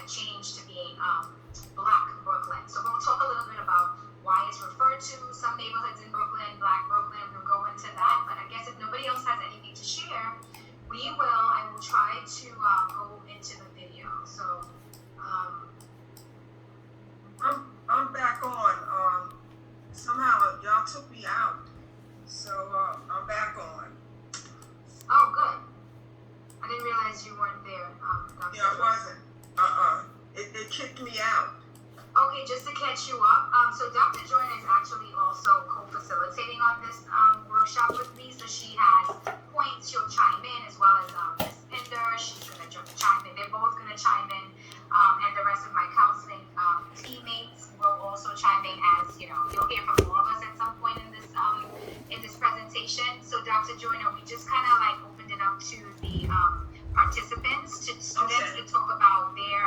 had changed to being Black Brooklyn. So we'll talk a little bit about why it's referred to some neighborhoods in Brooklyn, Black Brooklyn. We'll go into that. But I guess if nobody else has anything to share, I will try to go into the video. So I'm back on. Somehow y'all took me out, so I'm back on. Oh, good. I didn't realize you weren't there, Dr. Yeah, I wasn't. It kicked me out. Okay, just to catch you up. So Dr. Jordan is actually also co-facilitating on this workshop with me. So she has points. She'll chime in, as well as Miss Pinder. She's gonna chime in. They're both gonna chime in, and the rest of my counseling teammates will also chime in. As you know, you'll hear from all of us at some point in this presentation. So Dr. Jordan, we just kind of like opened it up to the participants, to students, to talk about their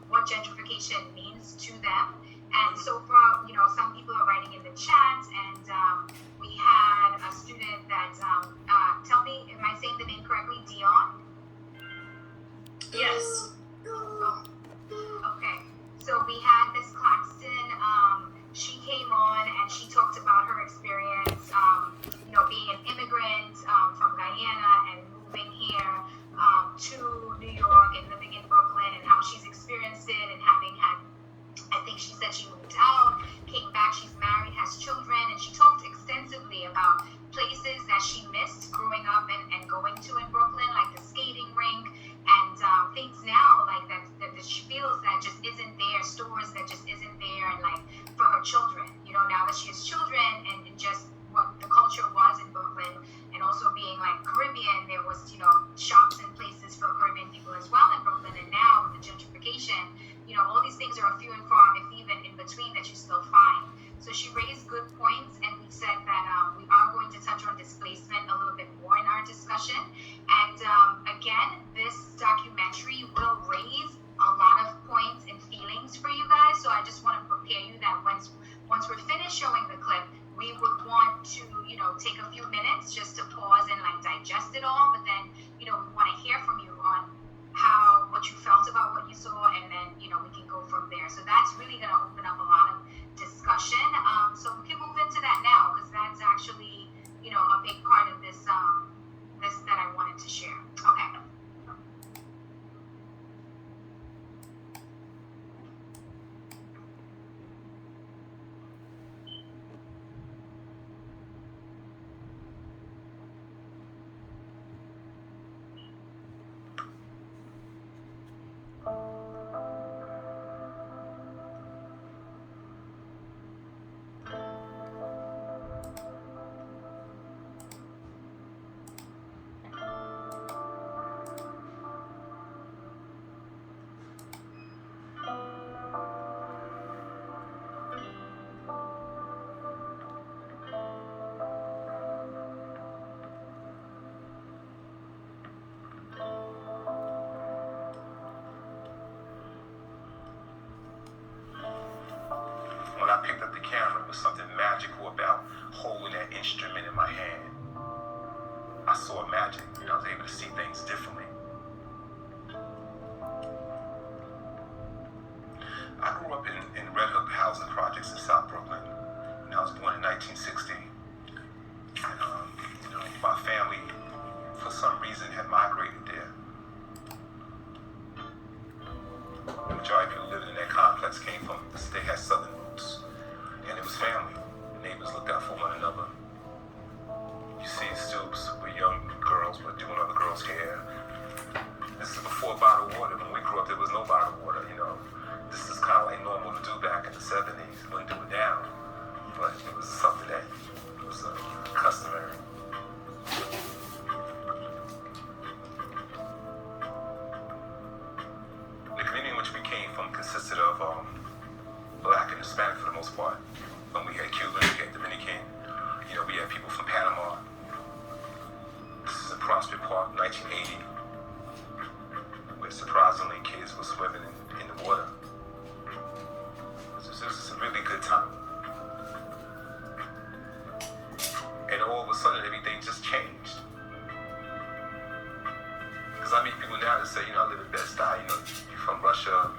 what gentrification means to them. And so far, some people are writing in the chat, and we had a student that, tell me, am I saying the name correctly, Dion? Yes. Oh, okay. So we had Miss Claxton. She came on and she talked about her experience, being an immigrant from Guyana and moving here to New York and living in Brooklyn, and how she's experienced it, and having had, I think she said she moved out, came back, she's married, has children, and she talked extensively about places that she missed growing up and going to in Brooklyn, like the skating rink, and things now like that she feels that just isn't there, stores that just isn't there, and like for her children, now that she has children, and just what the culture was in Brooklyn, and also being like Caribbean, there was, shops and places for Caribbean people as well in Brooklyn, and now with the gentrification, all these things are a few and far, if even in between, that you still find. So she raised good points, and we said that we are going to touch on displacement a little bit more in our discussion. And again, this documentary will raise a lot of points and feelings for you guys. So I just want to prepare you that once we're finished showing the clip, we would want to, take a few minutes just to pause and like digest it all. But then, we want to hear from you on what you felt about what you saw, and then, we can go from there. So that's really going to open up a lot of discussion. So we can move into that now, because that's actually, a big part of this that I wanted to share. Okay. When I picked up the camera, there was something magical about holding that instrument in my hand. I saw magic, I was able to see things differently. I grew up in Red Hook housing projects in South Brooklyn. I was born in 1960. And, my family, for some reason, had migrated there. The majority of people living in that complex came from, they had southern roots, and it was family. The neighbors looked out for one another. You see Stoops where young girls were doing other girls' hair. This is before bottled water. When we grew up, there was no bottled water, This is kind of like normal to do back in the 70s. Wouldn't do it now, but it was something that was customary. The community in which we came from consisted of Black and Hispanic for the most part. We had Cubans, we had Dominican, we had people from Panama. This is in Prospect Park, 1980, where surprisingly kids were swimming in the water. It was a really good time. And all of a sudden, everything just changed. Because I meet people now that say, I live in Bed-Stuy, you're from Russia,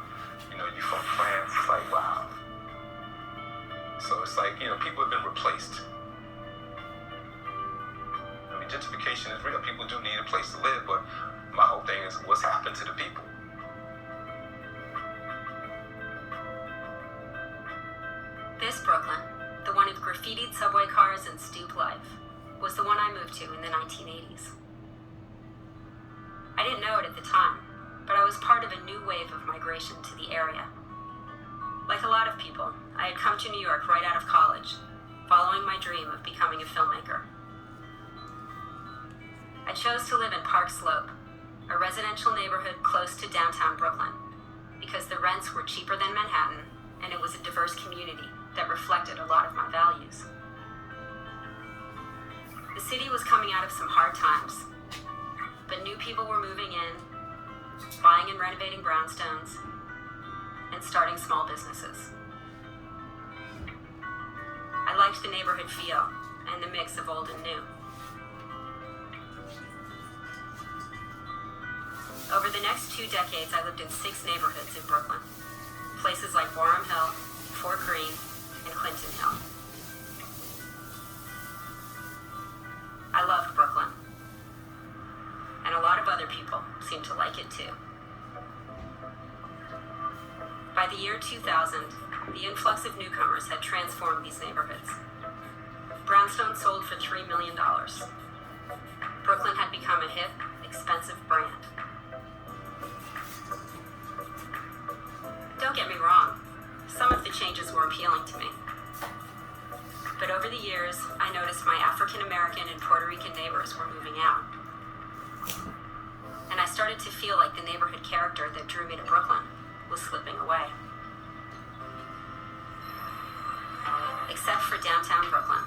You know, you're from France. It's like, wow. So it's like, you know, people have been replaced. I mean, gentrification is real. People do need a place to live, but my whole thing is what's happened to the people. This Brooklyn, the one of graffitied subway cars and stoop life, was the one I moved to in the 1980s. I didn't know it at the time, but I was part of a new wave of migration to the area. Like a lot of people, I had come to New York right out of college, following my dream of becoming a filmmaker. I chose to live in Park Slope, a residential neighborhood close to downtown Brooklyn, because the rents were cheaper than Manhattan, and it was a diverse community that reflected a lot of my values. The city was coming out of some hard times, but new people were moving in, buying and renovating brownstones, and starting small businesses. I liked the neighborhood feel and the mix of old and new. Over the next 2 decades, I lived in 6 neighborhoods in Brooklyn, places like Warham Hill, Fort Greene, and Clinton Hill. I loved Brooklyn, and a lot of other people seemed to like it too. By the year 2000, the influx of newcomers had transformed these neighborhoods. Brownstone sold for $3 million. Brooklyn had become a hip, expensive brand. Don't get me wrong, some of the changes were appealing to me. But over the years, I noticed my African American and Puerto Rican neighbors were moving out. And I started to feel like the neighborhood character that drew me to Brooklyn was slipping away. Except for downtown Brooklyn.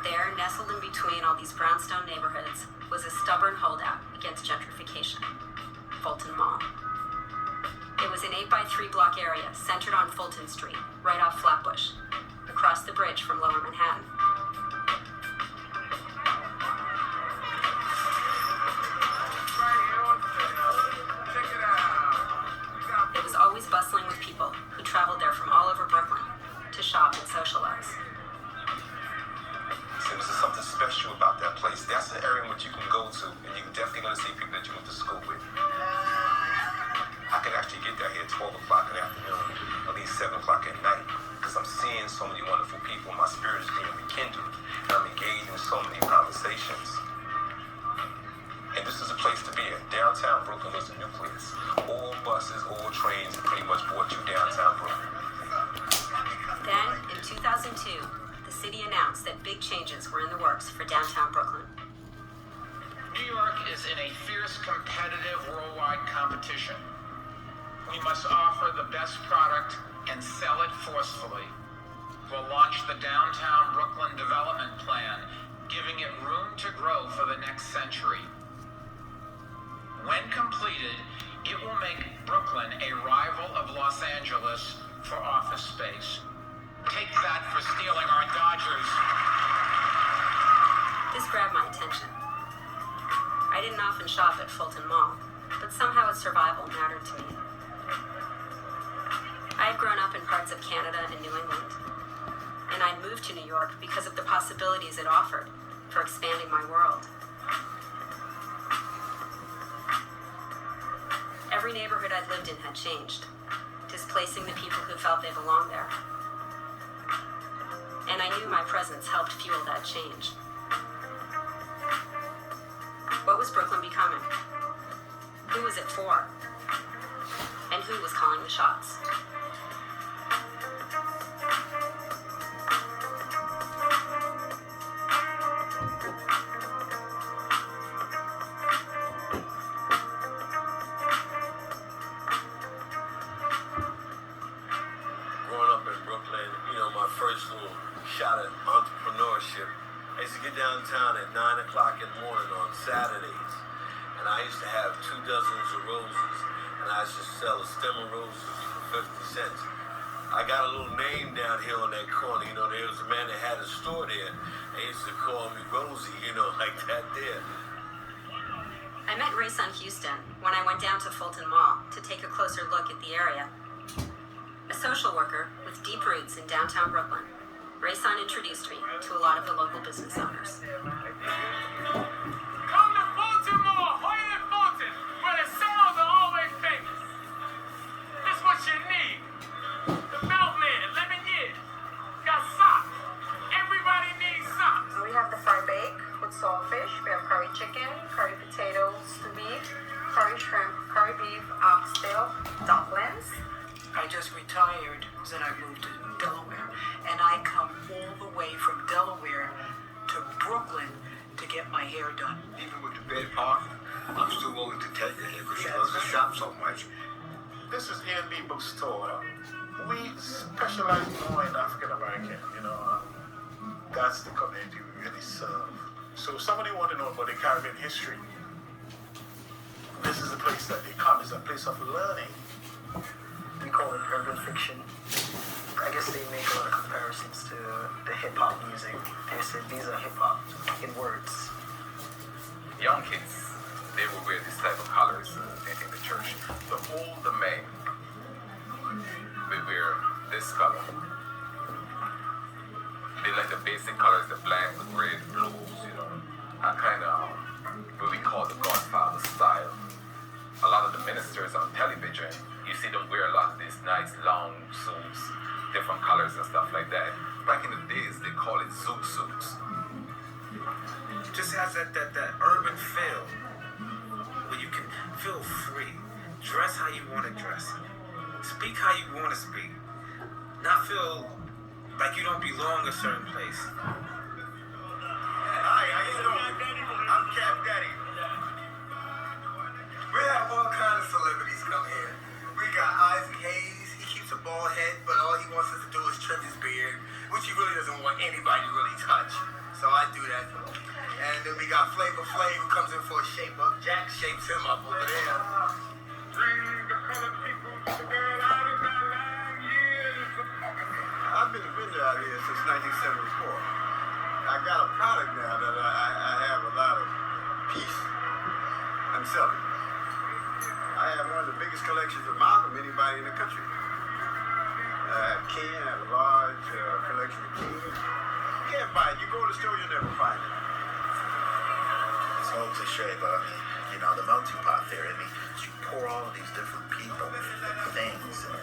There, nestled in between all these brownstone neighborhoods, was a stubborn holdout against gentrification, Fulton Mall. It was an 8x3 block area centered on Fulton Street, right off Flatbush, across the bridge from Lower Manhattan. It was always bustling with people who traveled there from all over Brooklyn to shop and socialize. So there's something special about that place. That's an area in which you can go to, and you're definitely going to see people that you went to school with. I can actually get down here at 12 o'clock in the afternoon, at least 7 o'clock at night, because I'm seeing so many wonderful people. My spirit is being rekindled, and I'm engaged in so many conversations. And this is a place to be at. Downtown Brooklyn is the nucleus. All buses, all trains pretty much brought you downtown Brooklyn. Then, in 2002, the city announced that big changes were in the works for downtown Brooklyn. New York is in a fierce competitive worldwide competition. We must offer the best product and sell it forcefully. We'll launch the Downtown Brooklyn Development Plan, giving it room to grow for the next century. When completed, it will make Brooklyn a rival of Los Angeles for office space. Take that for stealing our Dodgers. This grabbed my attention. I didn't often shop at Fulton Mall, but somehow its survival mattered to me. I had grown up in parts of Canada and New England, and I'd moved to New York because of the possibilities it offered for expanding my world. Every neighborhood I'd lived in had changed, displacing the people who felt they belonged there. And I knew my presence helped fuel that change. What was Brooklyn becoming? Who was it for? And who was calling the shots? Growing up in Brooklyn, my first little shot at entrepreneurship, I used to get downtown at 9 o'clock in the morning on Saturdays, and I used to have 2 dozens of roses, and I used to sell a stem of roses for 50 cents. I got a little name down here on that corner, there was a man that had a store there. They used to call me Rosie, like that there. I I met Rayson Houston when I went down to Fulton Mall to take a closer look at the area. A social worker with deep roots in downtown Brooklyn, Rayson introduced me to a lot of the local business owners. Come to Fulton Mall, Hoyt and Fulton, where the sales are always famous. This what you need. The Milkman, lemon year. Got socks. Everybody needs socks. We have the fried bake with saltfish. We have curry chicken, curry potatoes, stewed beef, curry shrimp, curry beef, oxtail, dumplings. I just retired, then I moved to Delaware, and I come all the way from Delaware to Brooklyn to get my hair done. Even with the bad part, I'm still willing to take her here because she loves the shop so much. This is A&B Bookstore. We specialize more in African American, that's the community we really serve. So if somebody want to know about the Caribbean history, this is a place that they come. It's a place of learning. We call it urban fiction. I guess they make a lot of comparisons to the hip-hop music. They say these are hip-hop in words. Young kids, they will wear this type of colors in the church. The older men will wear this color. They like the basic colors, the black, the red, blues, a kind of what we call the Godfather style. A lot of the ministers on television, you see them wear a lot of these nice long suits, different colors and stuff like that. Back in the days, they call it zoot suits. It just has that urban feel where you can feel free, dress how you want to dress, speak how you want to speak, not feel like you don't belong a certain place. Hi, how you doing? I'm Cap Daddy. We have all kinds of celebrities come here. We got Isaac Hayes. He keeps a bald head, but all he wants us to do is trim his beard, which he really doesn't want anybody to really touch. So I do that. And then we got Flavor Flav who comes in for a shape up. Jack shapes him up over there. Bring the colored people to the girl out of my line years. I've been a vendor out here since 1974. I got a product now that I have a lot of peace. I'm selling. I have one of the biggest collections of Malcolm anybody in the country. I have Ken, I have a large collection of Ken. You can't buy it. You go to the store, you'll never find it. It's all cliche, but the melting pot theory. You pour all of these different people, things, and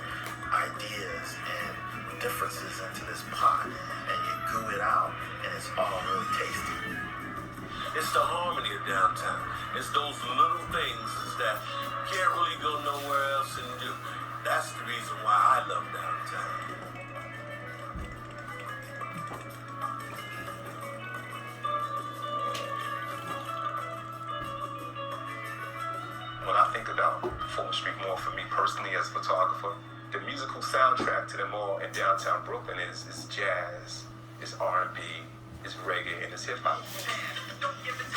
ideas, and differences into this pot, and you goo it out, and it's all really tasty. It's the harmony of downtown. It's those little things that you can't really go nowhere else and do. That's the reason why I love downtown. When I think about Fulton Street Mall, for me personally as a photographer, the musical soundtrack to the mall in downtown Brooklyn is jazz, it's R&B, it's reggae, and it's hip hop.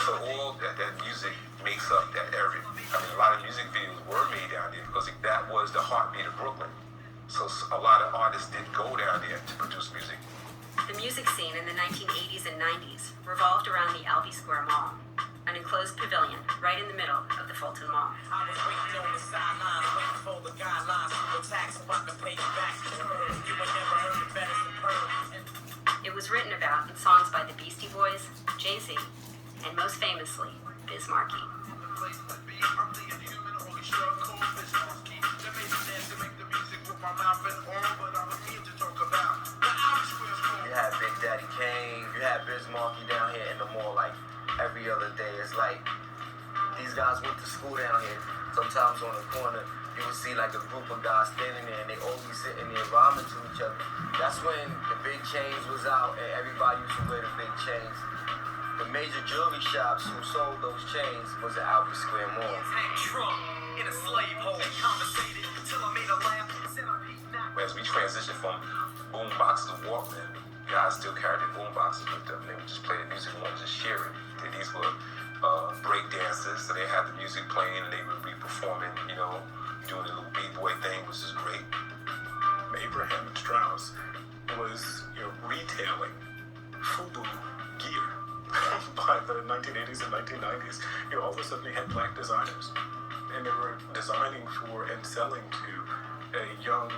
So all that music makes up that area. A lot of music videos were made down there because that was the heartbeat of Brooklyn. So a lot of artists did go down there to produce music. The music scene in the 1980s and 90s revolved around the Albee Square Mall, an enclosed pavilion right in the middle of the Fulton Mall. I was waiting on the sidelines, waiting for the guidelines to attack so I could pay you back. You would never heard it better than Pearl. It was written about in songs by the Beastie Boys, Jay-Z, and most famously, Biz Markie. You had Big Daddy Kane, you had Biz Markie down here in the mall like every other day. It's like these guys went to school down here. Sometimes on the corner, you would see like a group of guys standing there and they always sitting there rhyming to each other. That's when the big chains was out and everybody used to wear the big chains. The major jewelry shops who sold those chains was at Albee Square Mall. In a slave hole, conversated until I made a laugh. As we transitioned from boom boxes to Walkman, guys still carried their boom boxes with them. They would just play the music and want to just share it. And these were break dancers, so they had the music playing and they would be performing, doing the little b-boy thing, which is great. Abraham and Strauss was retailing FUBU gear. by the 1980s and 1990s, you all of a sudden had black designers. And they were designing for and selling to a young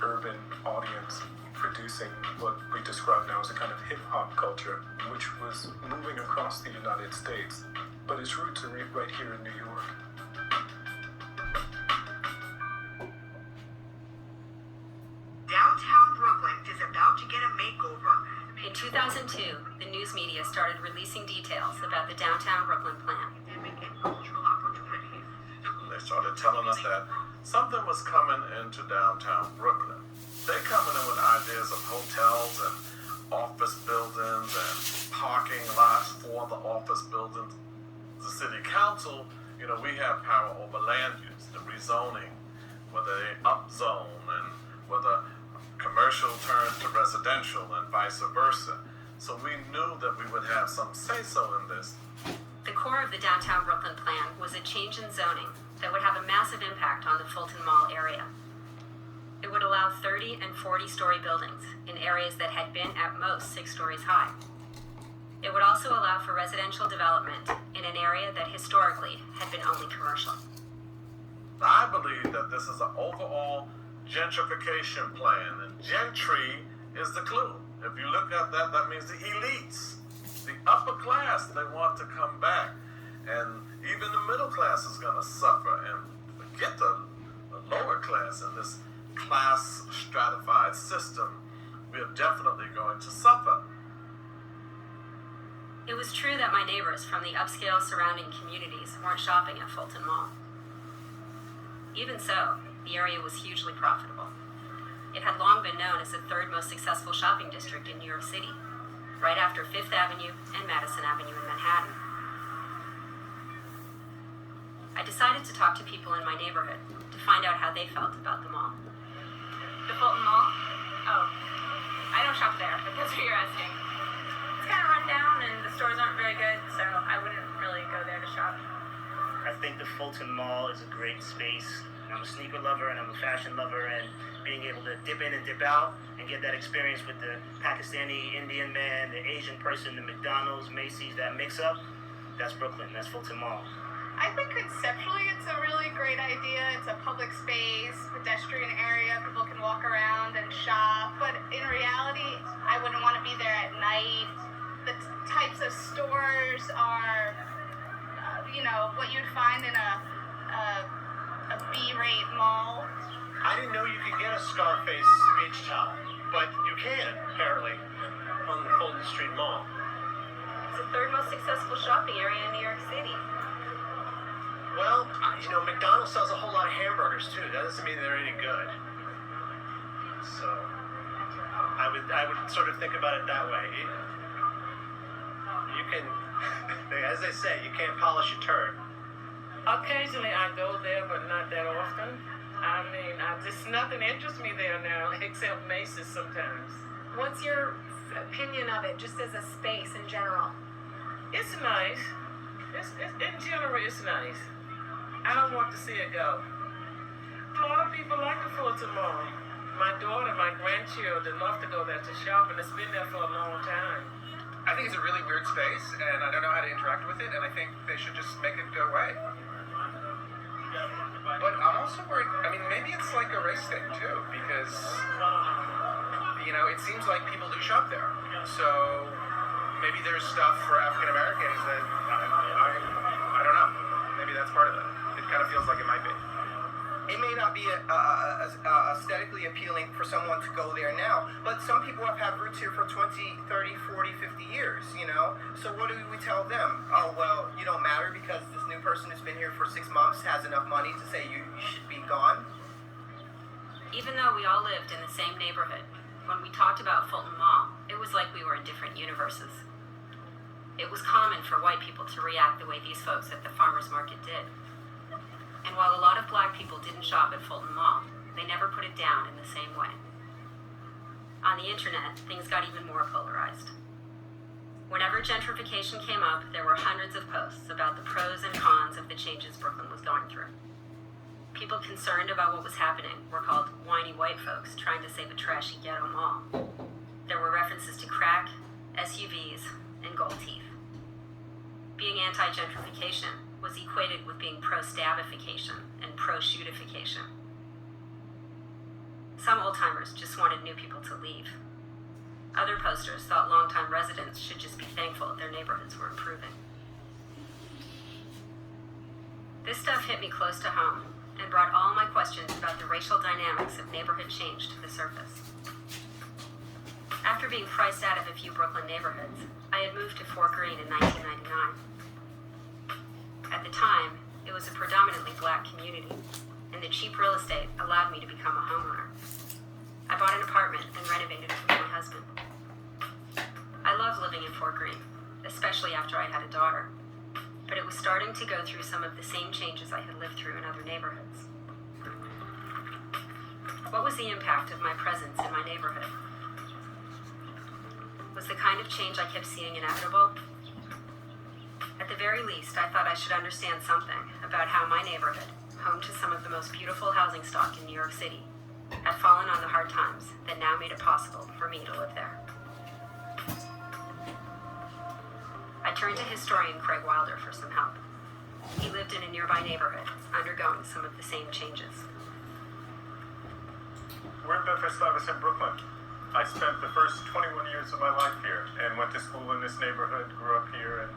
urban audience, producing what we describe now as a kind of hip-hop culture, which was moving across the United States, but its roots are right here in New York. Downtown Brooklyn is about to get a makeover. In 2002, the news media started releasing details about the downtown Brooklyn plan. Academic and cultural opportunities. They started telling us that something was coming into downtown Brooklyn. They're coming in with ideas of hotels and office buildings and parking lots for the office buildings. The city council, we have power over land use, the rezoning, whether they upzone and whether commercial turns to residential and vice versa. So we knew that we would have some say-so in this. The core of the downtown Brooklyn plan was a change in zoning that would have a massive impact on the Fulton Mall area. It would allow 30 and 40-story buildings in areas that had been at most 6 stories high. It would also allow for residential development in an area that historically had been only commercial. I believe that this is an overall gentrification plan, and gentry is the clue. If you look at that, that means the elites, the upper class, they want to come back. And even the middle class is going to suffer, and forget the lower class in this class stratified system. We are definitely going to suffer. It was true that my neighbors from the upscale surrounding communities weren't shopping at Fulton Mall. Even so, the area was hugely profitable. It had long been known as the third most successful shopping district in New York City, right after Fifth Avenue and Madison Avenue in Manhattan. I decided to talk to people in my neighborhood to find out how they felt about the mall. The Fulton Mall? Oh, I don't shop there, if that's what you're asking. It's kind of run down and the stores aren't very good, so I wouldn't really go there to shop. I think the Fulton Mall is a great space. I'm a sneaker lover and I'm a fashion lover, and being able to dip in and dip out and get that experience with the Pakistani Indian man, the Asian person, the McDonald's, Macy's, that mix-up, that's Brooklyn, that's Fulton Mall. I think conceptually it's a really great idea. It's a public space, pedestrian area, people can walk around and shop, but in reality, I wouldn't want to be there at night. The types of stores are, what you'd find in a B-rate mall. I didn't know you could get a Scarface beach towel, but you can, apparently, on the Fulton Street Mall. It's the third most successful shopping area in New York City. Well, McDonald's sells a whole lot of hamburgers, too. That doesn't mean they're any good. So, I would sort of think about it that way. You can, as they say, you can't polish a turd. Occasionally I go there, but not that often. I mean, nothing interests me there now, except Macy's sometimes. What's your opinion of it, just as a space in general? It's nice. In general, it's nice. I don't want to see it go. A lot of people like the Fulton Mall. My daughter, my grandchildren love to go there to shop, and it's been there for a long time. I think it's a really weird space, and I don't know how to interact with it, and I think they should just make it go away. But I'm also worried, maybe it's like a race thing, too, because, it seems like people do shop there. So maybe there's stuff for African Americans that, I don't know. Maybe that's part of it. It kind of feels like it might be. It may not be aesthetically appealing for someone to go there now, but some people have had roots here for 20, 30, 40, 50 years, So what do we tell them? Oh, well, you don't matter because this new person who's been here for 6 months has enough money to say you should be gone? Even though we all lived in the same neighborhood, when we talked about Fulton Mall, it was like we were in different universes. It was common for white people to react the way these folks at the farmers market did. And while a lot of black people didn't shop at Fulton Mall, they never put it down in the same way. On the internet, things got even more polarized. Whenever gentrification came up, there were hundreds of posts about the pros and cons of the changes Brooklyn was going through. People concerned about what was happening were called whiny white folks trying to save a trashy ghetto mall. There were references to crack, SUVs, and gold teeth. being anti-gentrification was equated with being pro-stabification and pro-shootification. Some old-timers just wanted new people to leave. Other posters thought long-time residents should just be thankful their neighborhoods were improving. This stuff hit me close to home and brought all my questions about the racial dynamics of neighborhood change to the surface. After being priced out of a few Brooklyn neighborhoods, I had moved to Fort Greene in 1999. At the time, it was a predominantly black community, and the cheap real estate allowed me to become a homeowner. I bought an apartment and renovated it for my husband. I love living in Fort Greene, especially after I had a daughter, but it was starting to go through some of the same changes I had lived through in other neighborhoods. What was the impact of my presence in my neighborhood? Was the kind of change I kept seeing inevitable? At the very least, I thought I should understand something about how my neighborhood, home to some of the most beautiful housing stock in New York City, had fallen on the hard times that now made it possible for me to live there. I turned to historian Craig Wilder for some help. He lived in a nearby neighborhood, undergoing some of the same changes. We're in Bedford-Stuyvesant, Brooklyn. I spent the first 21 years of my life here and went to school in this neighborhood, grew up here, and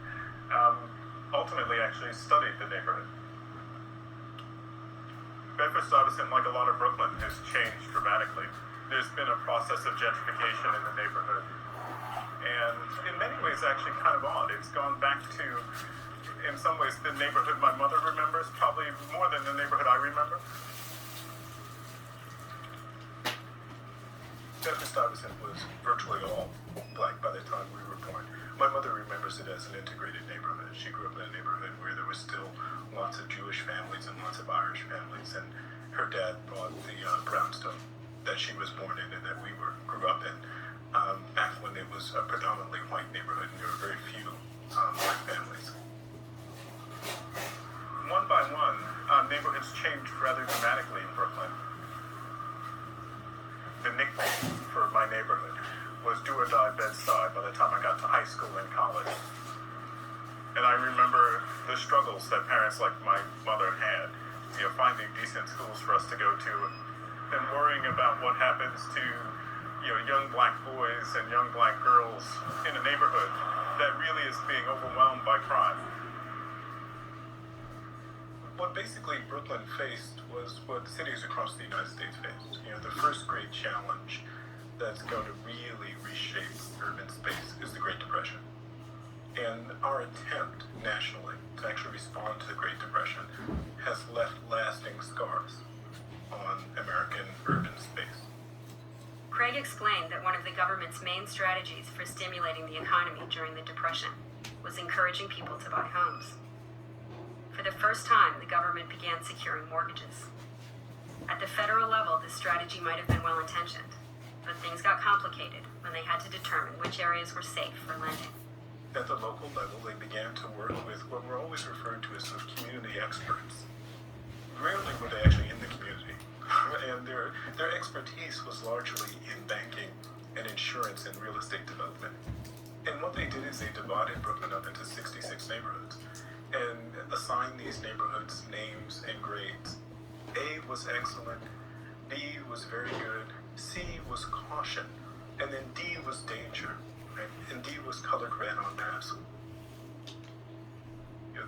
ultimately actually studied the neighborhood. Bedford-Stuyvesant, like a lot of Brooklyn, has changed dramatically. There's been a process of gentrification in the neighborhood. And in many ways, actually kind of odd. It's gone back to, in some ways, the neighborhood my mother remembers, probably more than the neighborhood I remember. Bedford-Stuyvesant was virtually all black by the time we were born. My mother remembers it as an integrated neighborhood. She grew up in a neighborhood where there was still lots of Jewish families and lots of Irish families, and her dad bought the brownstone that she was born in and that we grew up in back when it was a predominantly white neighborhood and there were very few black families. One by one, neighborhoods changed rather dramatically in Brooklyn. The nickname for my neighborhood was Do or Die Bed-Stuy by the time I got to high school and college. And I remember the struggles that parents like my mother had, finding decent schools for us to go to and worrying about what happens to, young black boys and young black girls in a neighborhood that really is being overwhelmed by crime. What basically Brooklyn faced was what cities across the United States faced. The first great challenge that's going to really reshape urban space is the Great Depression. And our attempt nationally to actually respond to the Great Depression has left lasting scars on American urban space. Craig explained that one of the government's main strategies for stimulating the economy during the Depression was encouraging people to buy homes. For the first time, the government began securing mortgages. At the federal level, this strategy might have been well-intentioned, but things got complicated when they had to determine which areas were safe for lending. At the local level, they began to work with what were always referred to as sort of community experts. Rarely were they actually in the community, and their expertise was largely in banking and insurance and real estate development. And what they did is they divided Brooklyn up into 66 neighborhoods and assigned these neighborhoods names and grades. A was excellent, B was very good, C was caution, and then D was danger. Right? And D was colored red on maps.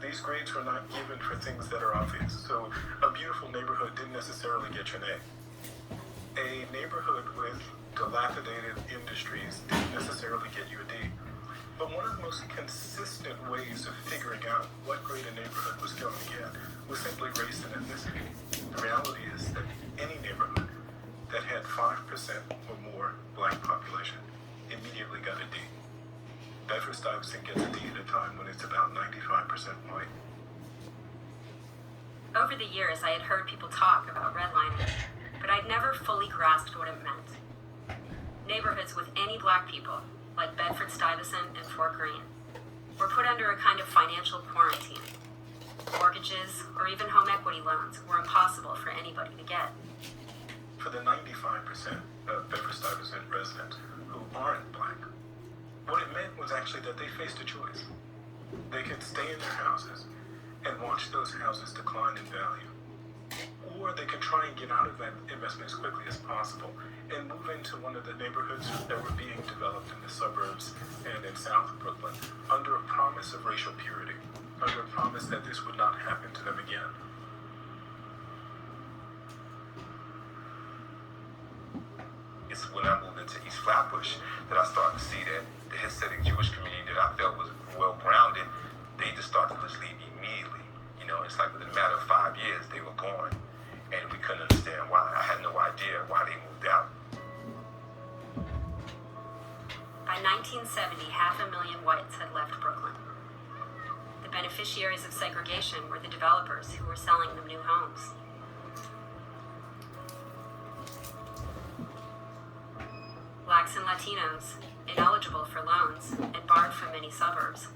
These grades were not given for things that are obvious. So a beautiful neighborhood didn't necessarily get you an A. A neighborhood with dilapidated industries didn't necessarily get you a D. But one of the most consistent ways of figuring out what grade a neighborhood was going to get was simply race and ethnicity. The reality is that any neighborhood that had 5% or more black population immediately got a D. Bedford-Stuyvesant gets a D at a time when it's about 95% white. Over the years, I had heard people talk about redlining, but I'd never fully grasped what it meant. Neighborhoods with any black people, like Bedford-Stuyvesant and Fort Greene, were put under a kind of financial quarantine. Mortgages or even home equity loans were impossible for anybody to get. For the 95% of Bedford-Stuyvesant residents who aren't black, what it meant was actually that they faced a choice. They could stay in their houses and watch those houses decline in value. Or they could try and get out of that investment as quickly as possible and move into one of the neighborhoods that were being developed in the suburbs and in South Brooklyn under a promise of racial purity, under a promise that this would not happen to them again. It's when I moved into East Flatbush that I started to see that the Hasidic Jewish community that I felt was well-grounded, they just started to just leave immediately. You know, it's like within a matter of 5 years, they were gone. And we couldn't understand why. I had no idea why they moved out. By 1970, 500,000 whites had left Brooklyn. The beneficiaries of segregation were the developers who were selling them new homes. Blacks and Latinos, ineligible for loans and barred from many suburbs,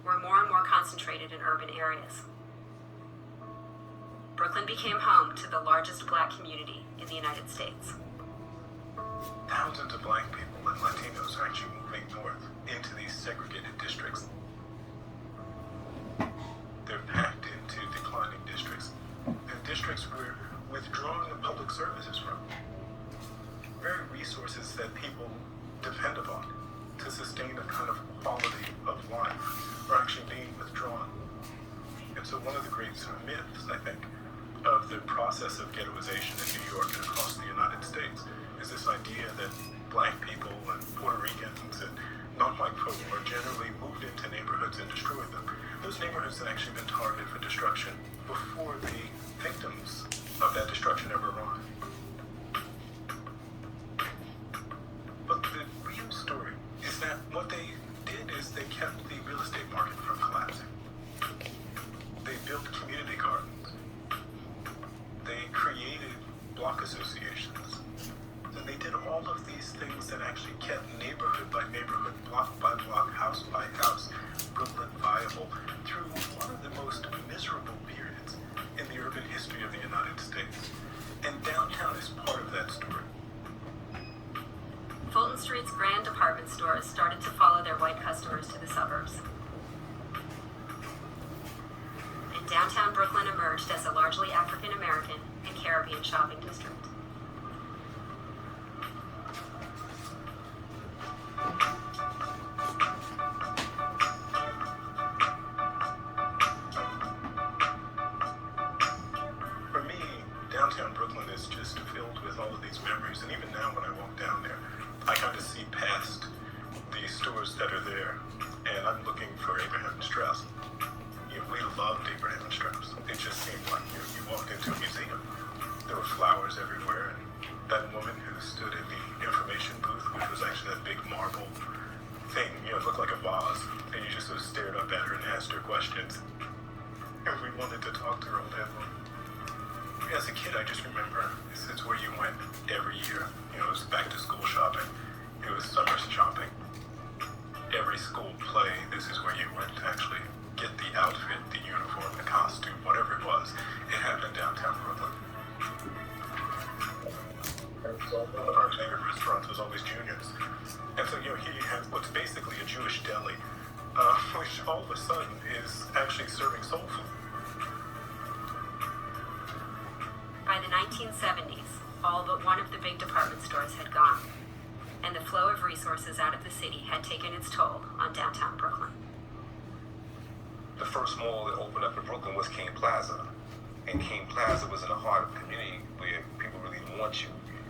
were more and more concentrated in urban areas. Brooklyn became home to the largest black community in the United States. Thousands of black people and Latinos are actually moving north into these segregated districts. They're packed into declining districts, and districts we're withdrawing the public services from. Very resources that people depend upon to sustain a kind of quality of life are actually being withdrawn. And so one of the great sort of myths, I think, of the process of ghettoization in New York and across the United States is this idea that black people and Puerto Ricans and non-white folk are generally moved into neighborhoods and destroyed them. Those neighborhoods had actually been targeted for destruction before the victims of that destruction ever arrived. But the real story is that what they did is they kept the real estate market from collapsing. They built community gardens. They created block associations. And they did all of these things that actually kept neighborhood by neighborhood, block by block, house by house, Brooklyn viable through one of the most miserable periods in the urban history of the United States. And downtown is part of that story. Fulton Street's grand department stores started to follow their white customers to the suburbs. And downtown Brooklyn emerged as a largely African American and Caribbean shopping district. For me, downtown Brooklyn is just filled with all of these memories, and even now when I walk down there, I kind of see past the stores that are there, and I'm looking for Abraham and Strauss. You know, we loved Abraham and Strauss. It just seemed like you walked into a museum. There were flowers everywhere, and that woman who stood in the information booth, which was actually that big marble thing, you know, it looked like a vase, and you just sort of stared up at her and asked her questions. And we wanted to talk to her all day long. As a kid, I just remember this is where you went every year. You know, it was back to school shopping. It was summer shopping. Every school play, this is where you went to actually get the outfit, the uniform, the costume, whatever it was. It happened in downtown Brooklyn. Our favorite restaurants was always Junior's. And so, you know, here you have what's basically a Jewish deli, which all of a sudden is actually serving soul food. By the 1970s, all but one of the big department stores had gone, and the flow of resources out of the city had taken its toll on downtown Brooklyn. The first mall that opened up in Brooklyn was King Plaza. And King Plaza was in the heart of the community where people really want you.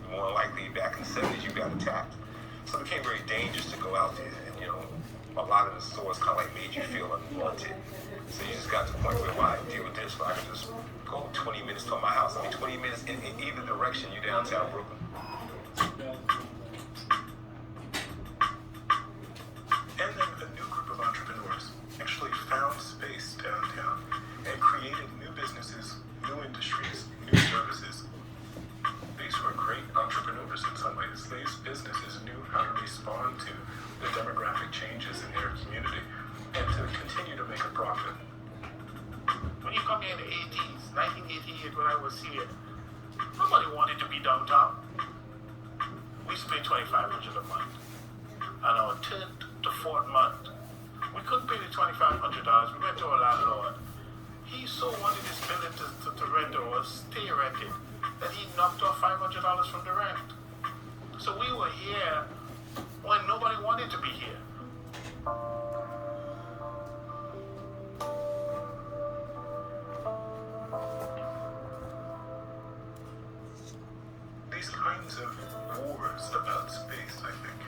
More likely, back in the 70s, you got attacked. So it became very dangerous to go out there. And, you know, a lot of the stores kind of like made you feel unwanted. So you just got to the point where, why deal with this? Where I could just go 20 minutes to my house. I mean, 20 minutes in either direction, you downtown Brooklyn. And then a new group of entrepreneurs actually found space downtown and created new businesses, new industries, new services. These were great entrepreneurs in some ways. These businesses knew how to respond to the demographic changes in their community and to continue to make a profit. When you come here in the 80s, 1988, when I was here, nobody wanted to be downtown. We used to pay $2,500 a month. And our third to fourth month, we couldn't pay the $2,500. We went to decade that he knocked off $500 from the rent. So we were here when nobody wanted to be here. These kinds of wars about space, I think,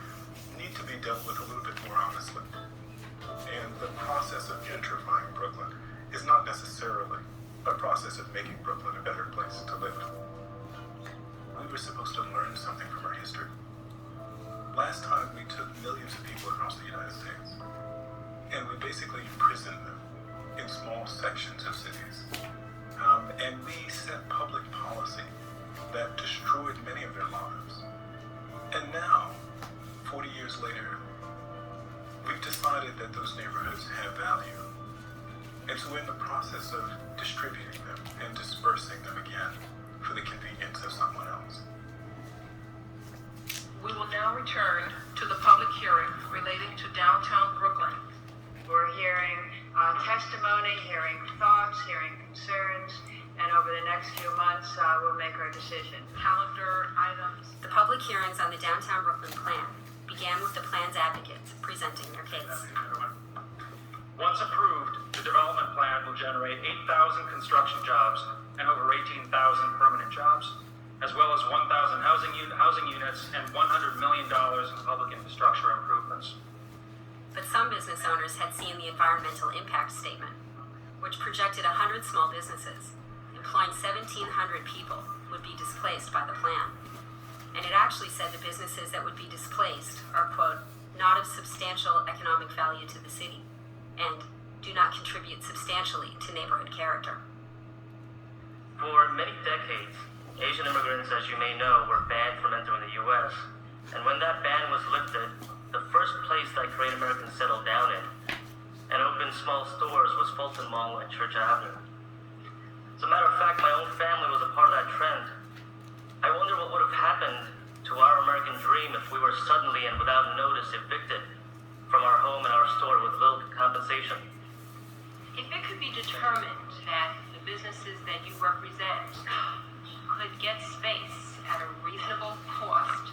need to be dealt with a little bit more honestly. And the process of gentrifying Brooklyn is not necessarily a process of making Brooklyn a better place to live. We were supposed to learn something from our history. Last time we took millions of people across the United States, and we basically imprisoned them in small sections of cities. And we set public policy that destroyed many of their lives. And now, 40 years later, we've decided that those neighborhoods have value. And so we're in the process of distributing them and dispersing them again for the convenience of someone else. We will now return to the public hearing relating to downtown Brooklyn. We're hearing testimony, hearing thoughts, hearing concerns, and over the next few months, we'll make our decision. Calendar items. The public hearings on the downtown Brooklyn plan began with the plan's advocates presenting their case. Once approved, the development plan will generate 8,000 construction jobs and over 18,000 permanent jobs, as well as 1,000 housing units and $100 million in public infrastructure improvements. But some business owners had seen the environmental impact statement, which projected 100 small businesses, employing 1,700 people, would be displaced by the plan. And it actually said the businesses that would be displaced are, quote, not of substantial economic value to the city, and do not contribute substantially to neighborhood character. For many decades, Asian immigrants, as you may know, were banned from entering the U.S. And when that ban was lifted, the first place that Korean Americans settled down in and opened small stores was Fulton Mall and Church Avenue. As a matter of fact, my own family was a part of that trend. I wonder what would have happened to our American dream if we were suddenly and without notice evicted from our home and our store with little compensation. If it could be determined that the businesses that you represent could get space at a reasonable cost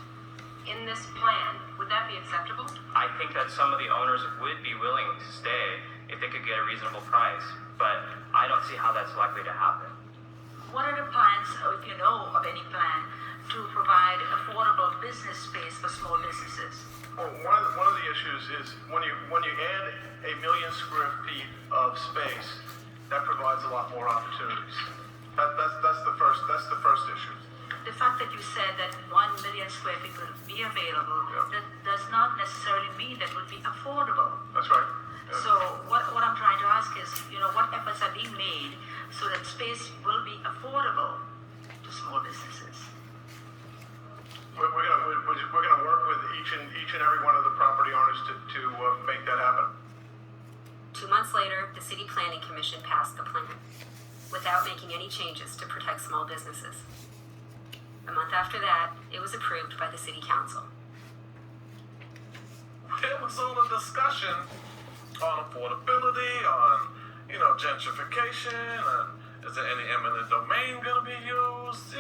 in this plan, would that be acceptable? I think that some of the owners would be willing to stay if they could get a reasonable price, but I don't see how that's likely to happen. What are the plans, or if you know of any plan, to provide affordable business space for small businesses? Well, one of the issues is when you add 1 million square feet of space, that provides a lot more opportunities. That's the first issue. The fact that you said that 1 million square feet will be available, that does not necessarily mean that would be affordable. That's right. Yeah. So what I'm trying to ask is, what efforts are being made so that space will be affordable to small businesses? We're gonna work with each and every one of the property owners to make that happen. 2 months later, the City Planning Commission passed the plan without making any changes to protect small businesses. A month after that, it was approved by the City Council. There was all a discussion on affordability, on, gentrification, and is there any eminent domain going to be used?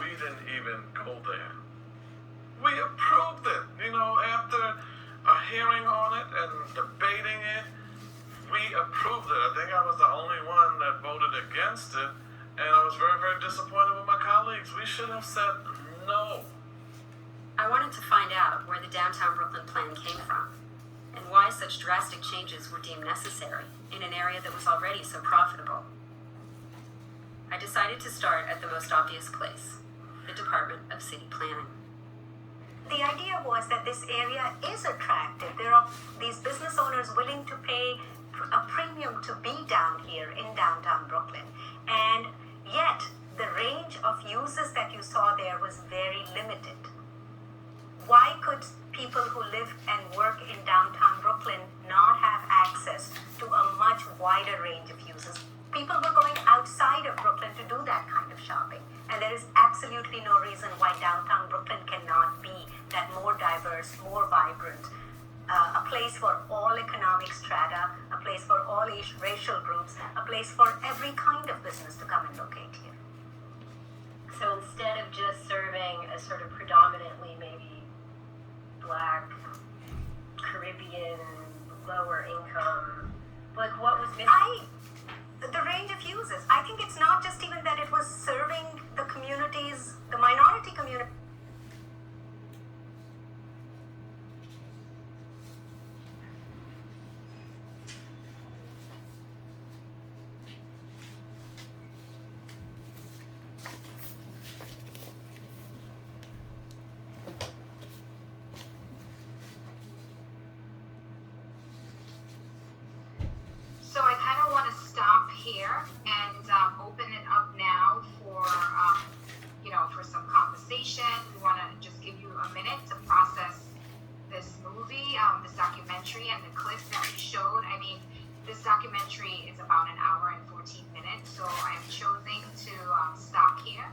We didn't even go there. We approved it, after a hearing on it and debating it, we approved it. I think I was the only one that voted against it, and I was very, very disappointed with my colleagues. We should have said no. I wanted to find out where the downtown Brooklyn plan came from and why such drastic changes were deemed necessary in an area that was already so profitable. I decided to start at the most obvious place, the Department of City Planning. The idea was that this area is attractive. There are these business owners willing to pay a premium to be down here in downtown Brooklyn. And yet, the range of uses that you saw there was very limited. Why could people who live and work in downtown Brooklyn not have access to a much wider range of uses? People were going outside of Brooklyn to do that kind of shopping. And there is absolutely no reason why downtown Brooklyn cannot be that more diverse, more vibrant, a place for all economic strata, a place for all racial groups, a place for every kind of business to come and locate here. So instead of just serving a sort of predominantly maybe Black, Caribbean, lower income, like what was missing? The range of uses. I think it's not just even that it was serving the communities, the minority community. So I kind of want to stop here and open it up now for, for some conversation. We want to just give you a minute to process this movie, this documentary, and the clips that we showed. I mean, this documentary is about an hour and 14 minutes, so I am choosing to stop here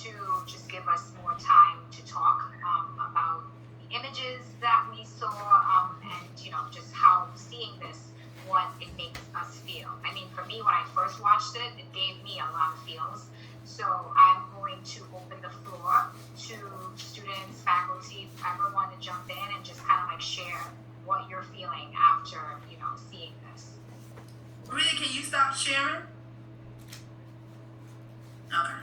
to just give us more time to talk about the images that we saw and, just how seeing this, what it makes us feel. I mean, for me, when I first watched it, it gave me a lot of feels. So I'm going to open the floor to students, faculty, whoever want to jump in and just kind of like share what you're feeling after, seeing this. Rita, can you stop sharing? Okay.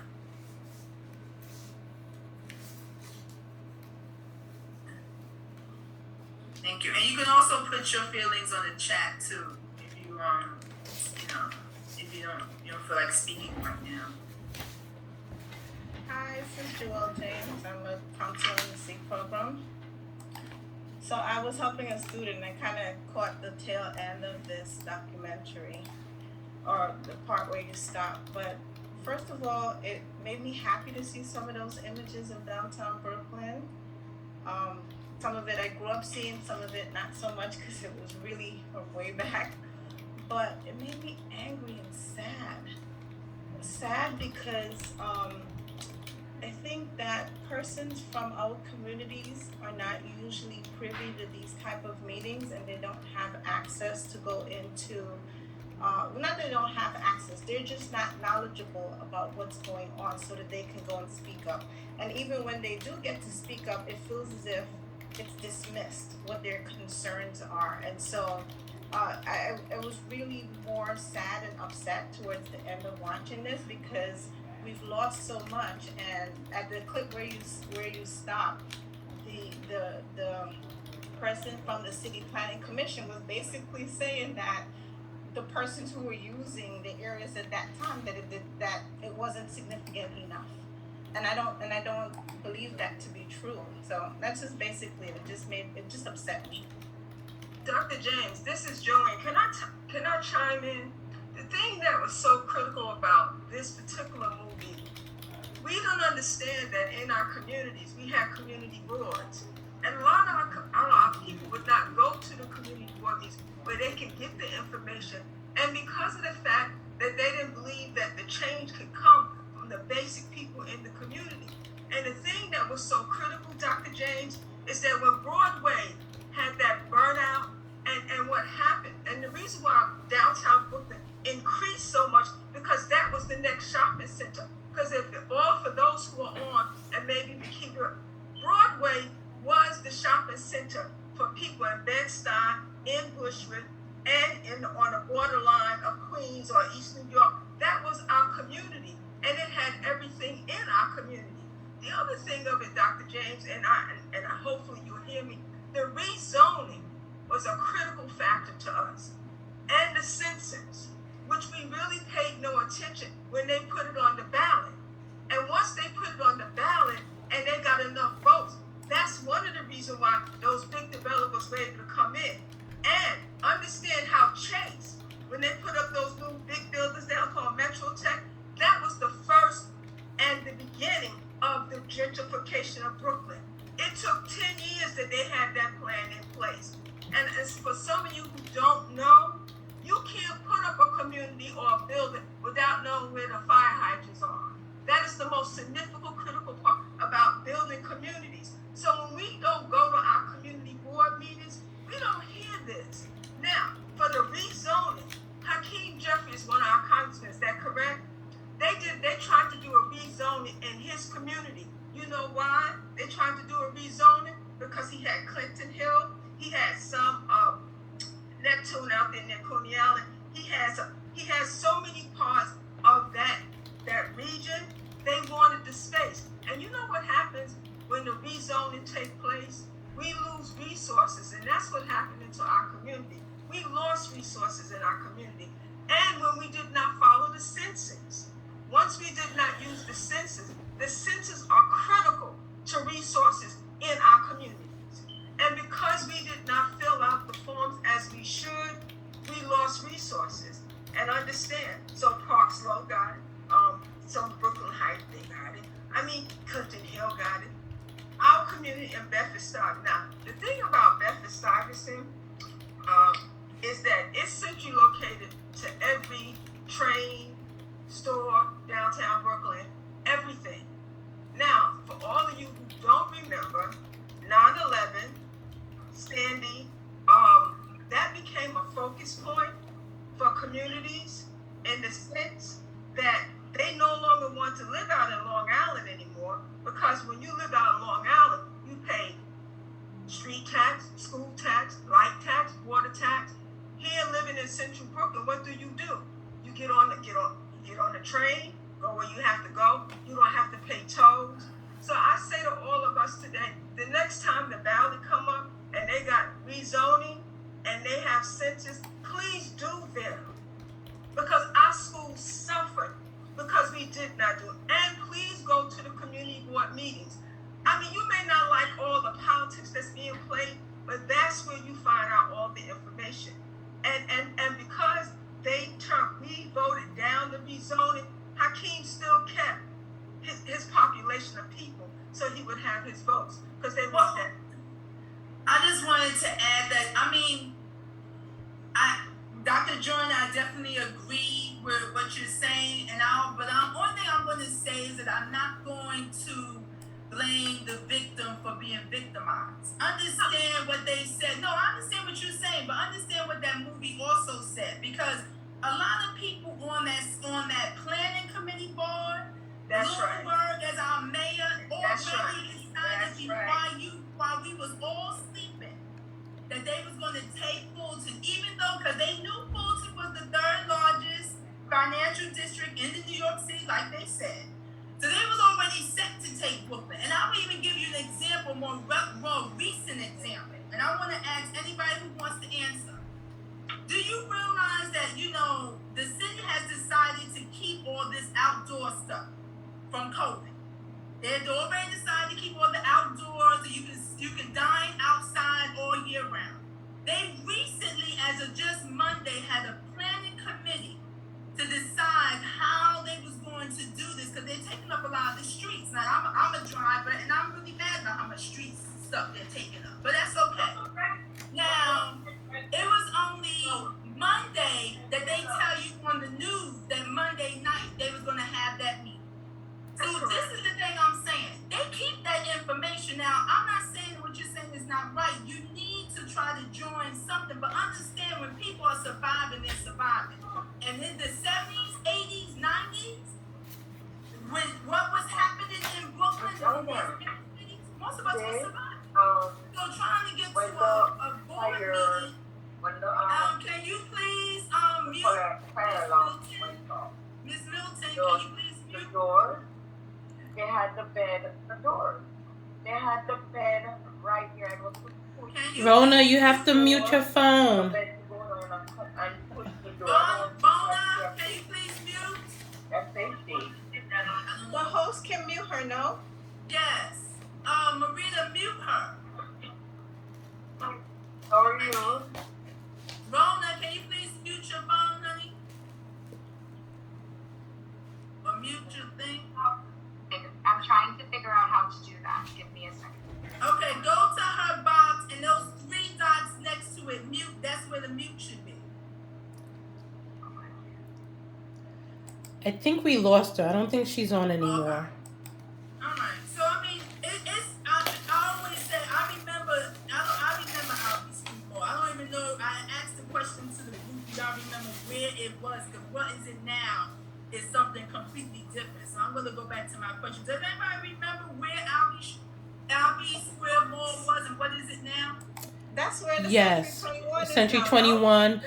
Thank you. And you can also put your feelings on the chat too, if you if you don't feel like speaking right now. Hi, this is Joelle James. I'm a counselor in the SEEK program. So I was helping a student and kind of caught the tail end of this documentary, or the part where you stop. But first of all, it made me happy to see some of those images of downtown Brooklyn. Some of it I grew up seeing, some of it not so much because it was really from way back. But it made me angry and sad. Sad because I think that persons from our communities are not usually privy to these type of meetings, and they don't have access to go into, not that they don't have access, they're just not knowledgeable about what's going on so that they can go and speak up. And even when they do get to speak up, it feels as if it's dismissed what their concerns are. And so I was really more sad and upset towards the end of watching this because we've lost so much. And at the clip where you stop, the person from the City Planning Commission was basically saying that the persons who were using the areas at that time that it wasn't significant enough. And I don't believe that to be true. So that's just basically it. It just upset me. Dr. James, this is Joanne. Can I chime in? The thing that was so critical about this particular movie, we don't understand that in our communities we have community boards, and a lot of people would not go to the community board meetings where they can get the information, and because of the fact that they didn't believe that the change could come from the basic people in the community. And the thing that was so critical, Dr. James, is that when Broadway had that burnout and what happened, and the reason why downtown Brooklyn increased so much, because that was the next shopping center. Because if all for those who are on, and maybe we keep it, Broadway was the shopping center for people in Bed-Stuy, in Bushwick, and on the borderline of Queens or East New York. That was our community, and it had everything in our community. The other thing of it, Dr. James, and I hopefully you'll hear me, the rezoning was a critical factor to us. And the census, which we really paid no attention when they put it on the ballot. And once they put it on the ballot and they got enough votes, that's one of the reasons why those big developers were able to come in. And understand how Chase, when they put up those new big buildings down called Metro Tech, that was the first and the beginning of the gentrification of Brooklyn. It took 10 years that they had that plan in place. And as for some of you who don't know, you can't put up a community or a building without knowing where the fire hydrants are. That is the most significant, critical part about building communities. So when we don't go to our community board meetings, we don't hear this. Now, for the rezoning, Hakeem Jeffries, one of our congressmen, is that correct? They tried to do a rezoning in his Mattoon out there near Coney Island. He has so many parts of that region. They wanted the space. And you know what happens when the rezoning takes place? We lose resources, and that's what happened into our community. We lost resources in our community. And when we did not follow the census, once we did not use the census are critical to resources in our communities. And because we did not fill out the forms as we should, we lost resources. And understand, so Park Slope got it, some Brooklyn Heights, they got it. I mean, Clinton Hill got it. Our community in Bedford-Stuyvesant. Now, the thing about Bedford-Stuyvesant is that it's centrally located to every train, store, downtown Brooklyn, everything. Now, for all of you who don't remember, 9/11, Sandy, that became a focus point for communities in the sense that they no longer want to live out in Long Island anymore, because when you live out in Long Island, you pay street tax, school tax, light tax, water tax. Here, living in Central Brooklyn, what do? You get on the train, go where you have to go. You don't have to pay tolls. So I say to all of us today, the next time the ballot come up and they got rezoning and they have census, please do them. Because our schools suffered because we did not do it. And please go to the community board meetings. I mean, you may not like all the politics that's being played, but that's where you find out all the information. And because we voted down the rezoning, Hakeem still kept his population of people so he would have his votes, because they want that. I just wanted to add that, I mean, Dr. Jordan, I definitely agree with what you're saying, but one thing I'm going to say is that I'm not going to blame the victim for being victimized. Understand what they said. No, I understand what you're saying, but understand what that movie also said, because a lot of people on that planning committee board, Bloomberg as our mayor, already decided while we was all sleeping, that they was going to take Fulton, even though, because they knew Fulton was the third largest financial district in the New York City, like they said. So they was already set to take Brooklyn. And I will even give you an example, more recent example. And I want to ask anybody who wants to answer. Do you realize that, the city has decided to keep all this outdoor stuff from COVID? They had already decided to keep all the outdoors, so you can dine outside all year round. They recently, as of just Monday, had a planning committee to decide how they was going to do this, because they're taking up a lot of the streets. Now, I'm a driver, and I'm really mad about how much street stuff they're taking up, but that's okay. Now, it was only Monday that they tell you on the news that Monday night they was going to have that meeting. So this is the thing I'm saying. They keep that information. Now, I'm not saying what you're saying is not right. You need to try to join something, but understand when people are surviving, they're surviving. And in the 70s, 80s, 90s, when what was happening in Brooklyn, most of us were surviving. So trying to get to a board meeting, can you please mute Miss Milton? Can you please mute? The door. They had the bed at the door. They had the bed right here. And was Rona, you have to mute your phone. Bona, can you please mute? F-A-C. The host can mute her, no? Yes. Marita, mute her. How are you? Rona, can you please mute your phone, honey? Or mute your thing? I'm trying to figure out how to do that. Give me a second. Okay, go to her box, and those 3 dots next to it, mute. That's where the mute should be. I think we lost her. I don't think she's on anymore. All right. So I mean, I always say I remember Albee Street. I don't even know. I asked the question to the group. Do y'all remember where it was? Because what is it now is something completely different. So I'm gonna go back to my question. Does anybody remember where Albee Square Mall was and what is it now? That's where the Yes. Century 21 is Century now, 21.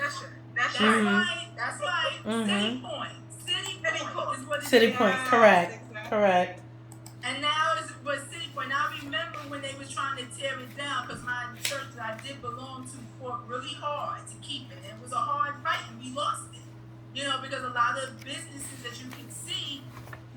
That's Mhm. right. That's right. Mhm. City Point. City Point is what it City is. Point. Correct. Correct. And now it's what City Point. I remember when they was trying to tear it down because my church that I did belong to fought really hard to keep it. It was a hard fight and we lost it. You know, because a lot of businesses that you can see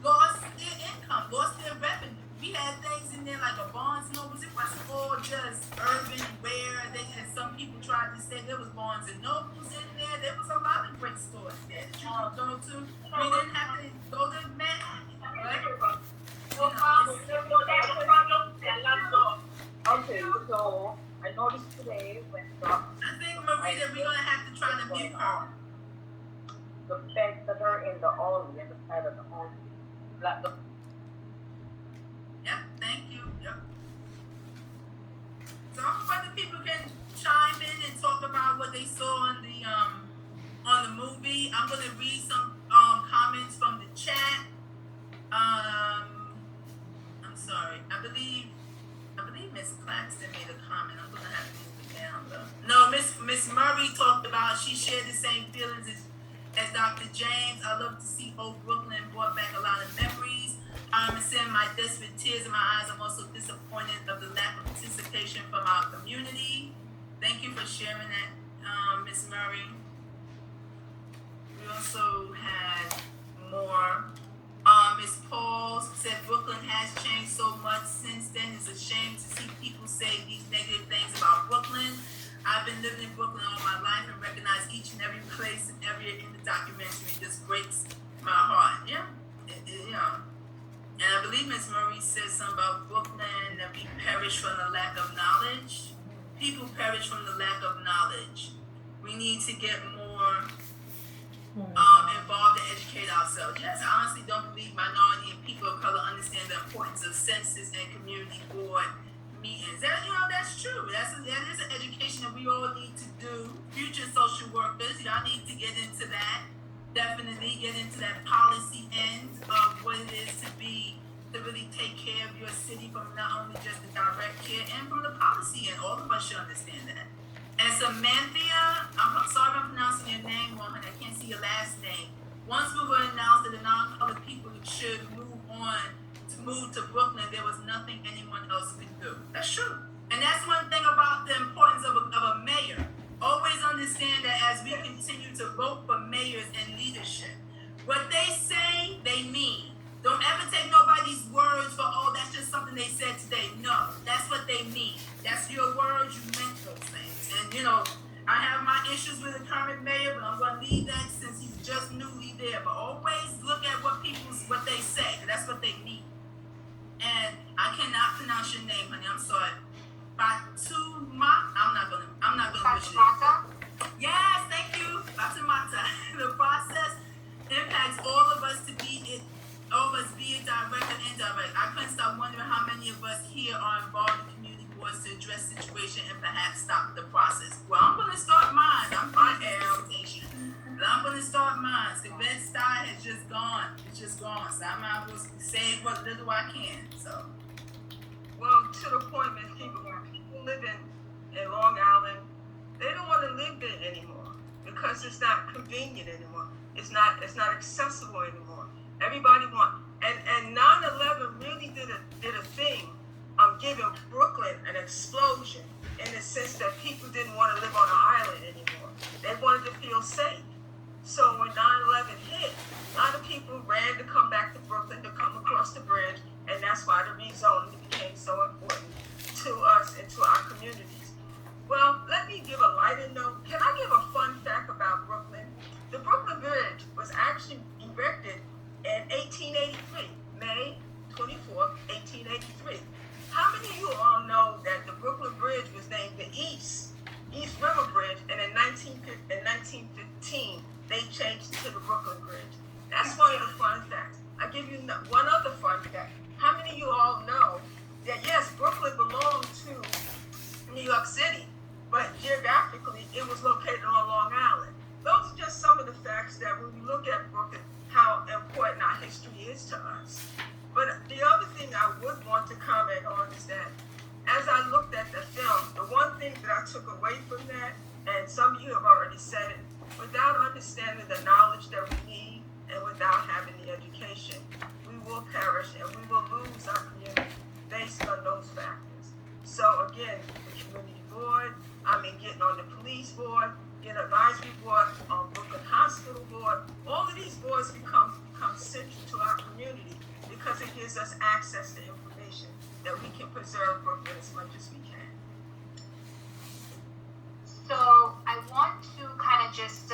lost their income, lost their revenue. We had things in there like a Barnes and Noble. It wasn't all just urban wear. And some people tried to say there was Barnes and Nobles in there. There was a lot of great stores there that you could go to. We didn't have to go to Manhattan. Right? Okay, so I noticed today when I think, Marie, that we're going to have to try to mute her. the beds that are in the hallway, in the side of the hallway, like the Yep, thank you. Yep. So other people can chime in and talk about what they saw on the movie. I'm gonna read some comments from the chat. I'm sorry. I believe Miss Claxton made a comment. I'm gonna have to move it down though. No, Miss Murray talked about she shared the same feelings as Dr. James. I love to see old Brooklyn brought back a lot of memories. I'm seeing my desk with tears in my eyes. I'm also disappointed of the lack of participation from our community. Thank you for sharing that, Miss Murray. We also had more. Miss Paul said Brooklyn has changed so much since then. It's a shame to see people say these negative things about Brooklyn. I've been living in Brooklyn all my life and recognize each and every place and area in the documentary. It just breaks my heart. Yeah, you know. And I believe Ms. Murray said something about Brooklyn, that we perish from the lack of knowledge. People perish from the lack of knowledge. We need to get more involved and educate ourselves. Yes, I honestly don't believe minority and people of color understand the importance of census and community board meetings. That's true. That is an education that we all need to do. Future social workers, y'all need to get into that. Definitely get into that policy end of what it is to really take care of your city from not only just the direct care and from the policy end. All of us should understand that. And Samanthia, I'm sorry if I'm pronouncing your name wrong, honey. I can't see your last name. Once we were announced that the non-colored people should move to Brooklyn, there was nothing anyone else could do. That's true. And that's one thing about the importance of a mayor. Always understand that as we continue to vote for mayors and leadership, what they say, they mean. Don't ever take nobody's words for, oh, that's just something they said today. No, that's what they mean. That's your words, you meant those things. And, I have my issues with the current mayor, but I'm going to leave that since he's just newly there. But always look at what they say, 'cause that's what they mean. And I cannot pronounce your name, honey. I'm sorry. Fatumata. I'm not gonna butcher it. Yes, thank you, Fatumata. The process impacts all of us be it direct or indirect. I couldn't stop wondering how many of us here are involved in community boards to address situation and perhaps stop the process. Well, I'm gonna start mine. I'm fine with rotation. But I'm gonna start mine. The Bed-Stuy has just gone. It's just gone. So I might as well save what little I can. So Well, to the point, Ms. Keeper, when people living in Long Island, they don't want to live there anymore because it's not convenient anymore. It's not accessible anymore. Everybody and 9/11 really did a thing of giving Brooklyn an explosion in the sense that people didn't want to live on an island anymore. They wanted to feel safe. So when 9/11 hit, a lot of people ran to come back to Brooklyn to come across the bridge, and that's why the rezoning became so important to us and to our communities. Well, let me give a lighter note. Can I give a fun fact about Brooklyn? The Brooklyn Bridge was actually erected in 1883, May 24th, 1883. How many of you all know that the Brooklyn Bridge was named the East River Bridge, and in 1915, they changed it to the Brooklyn Bridge? That's one of the fun facts. I'll give you one other fun fact. How many of you all know that, yes, Brooklyn belonged to New York City, but geographically, it was located on Long Island? Those are just some of the facts that when we look at Brooklyn, how important our history is to us. But the other thing I would want to comment on is that as I looked at the film, the one thing that I took as much as we can. So I want to kind of just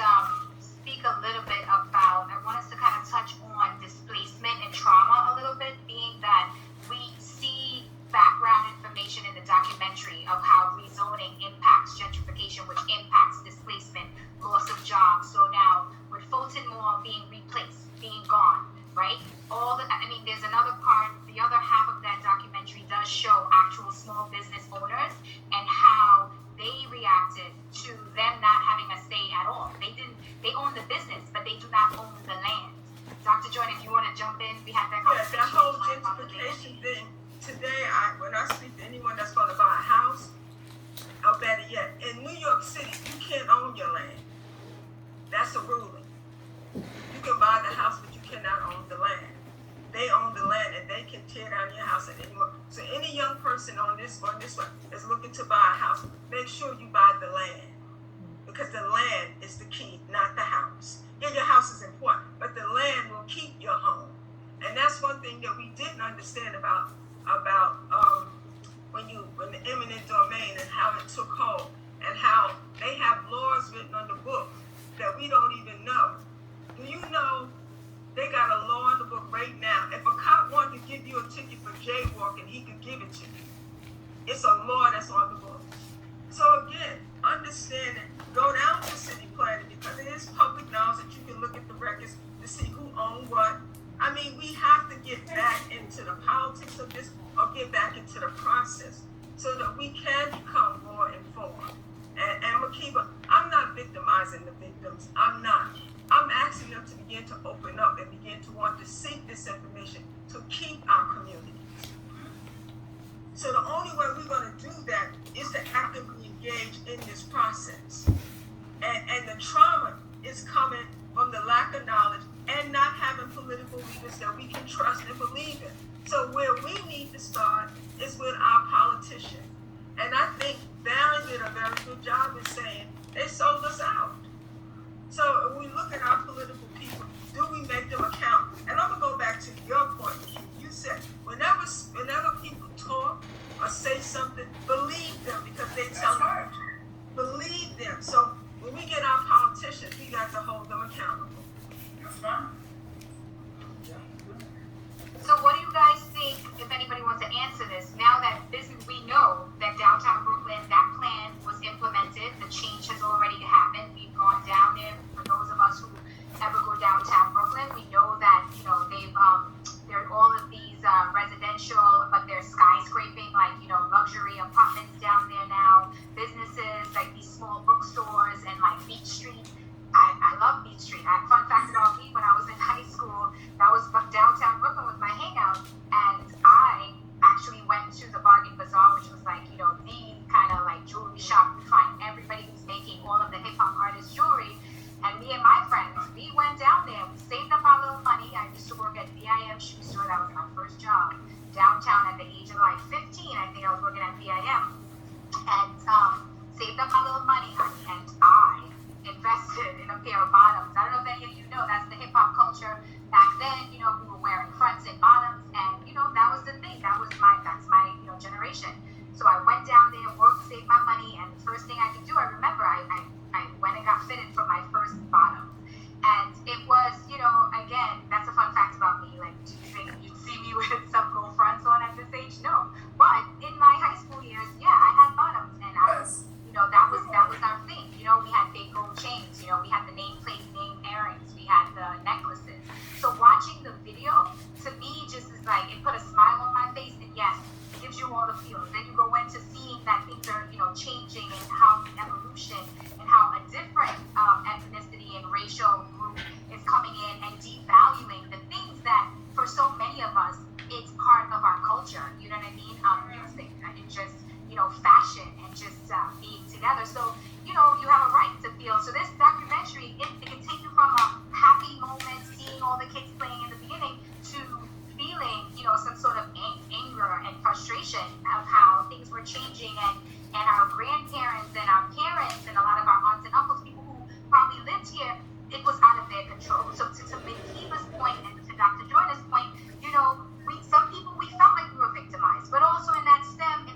speak a little bit about, I want us to kind of touch on displacement and trauma a little bit, being that we see background information in the documentary of how rezoning impacts gentrification, which impacts displacement, loss of jobs. So now with Fulton Mall being replaced, being gone, right? There's another part, the other half of that documentary does show actual small business owners and how they reacted to them not having a say at all. They own the business, but they do not own the land. Dr. Jordan, if you want to jump in, we had that conversation. That whole gentrification thing, today, when I speak to anyone that's going to buy a house, or better yet, in New York City, you can't own your land. That's a ruling. You can buy the house, but you cannot own the land. They own the land, and they can tear down your house at any moment. So any young person on this one is looking to buy a house, make sure you buy the land, because the land is the key, not the house. Yeah, your house is important, but the land will keep your home. And that's one thing that we didn't understand about when the eminent domain and how it took hold, and how they have laws written on the book that we don't even know. Do you know they got a law in the book right now? If a cop wanted to give you a ticket for jaywalking, he could give it to you. It's a law that's on the book. So again, understand it. Go down to city planning, because it is public knowledge that you can look at the records to see who owned what. We have to get back into the politics of this, or get back into the process, so that we can become more informed. And Makiba, I'm not victimizing the victims. I'm not. I'm asking them to begin to open up and begin to want to seek this information to keep our communities. So the only way we're going to do that is to actively engage in this process. And the trauma is coming from the lack of knowledge and not having political leaders that we can trust and believe in. So where we need to start is with our politicians. And I think Barron did a very good job in saying they sold us out. So if we look at our political people, do we make them account? And I'm going to go back to your point. You said whenever people talk or say something, believe them, because they tell you. Believe them. So when we get our politicians, we got to hold them accountable. That's fine. So what do you guys think, if anybody wants to answer this, now that we know that downtown Brooklyn, that plan was implemented, the change has already happened, we've gone down there. For those of us who ever go downtown Brooklyn, we know that, there are all of these residential, but they're skyscraping, luxury apartments down there now, businesses, like these small bookstores, and Beach Street. I love Beach Street. Fun fact about me, when I was in high school, that was downtown Brooklyn was my hangout, and I actually went to the Bargain Bazaar, which was the kind of jewelry shop. You find everybody who's making all of the hip hop artist jewelry, and me and my friends, we went down there, we saved up our little money. I used to work at VIM Shoe Store. That was my first job downtown at the age of 15. I think I was working at VIM, and saved up my little money, honey, and I invested in a pair of bottoms. I don't know if any of you know, that's the hip hop culture back then. We were wearing fronts and bottoms, and that was the thing. That's my generation. So I went down there, worked, saved my money, and the first thing I could do, I remember I went and got fitted for my first bottom. And it was, again, that's a fun fact about me. Do you think you'd see me with some gold fronts on at this age? No. But in my high school years, yeah, I had bottoms, and that was our thing. We had big gold chains. We had the nameplate, name earrings. We had the necklaces. So watching the video, to me, just is it put a smile on my face, and yes, it gives you all the feels. Then you go into seeing that things are, changing, and how the evolution and how a different ethnicity and racial group is coming in and devaluing the things that, for so many of us, it's part of our culture. You know what I mean? Music and just, fashion and just being together. So, you have a right to feel. So this documentary, it can take you from a happy moment, seeing all the kids playing in the beginning, to feeling, some sort of anger and frustration of how things were changing, and our grandparents and our parents and a lot of our aunts and uncles, people who probably lived here, it was out of their control. So to Makiba's point and to Dr. Joyner's point, some people, we felt like we were victimized, but also in that STEM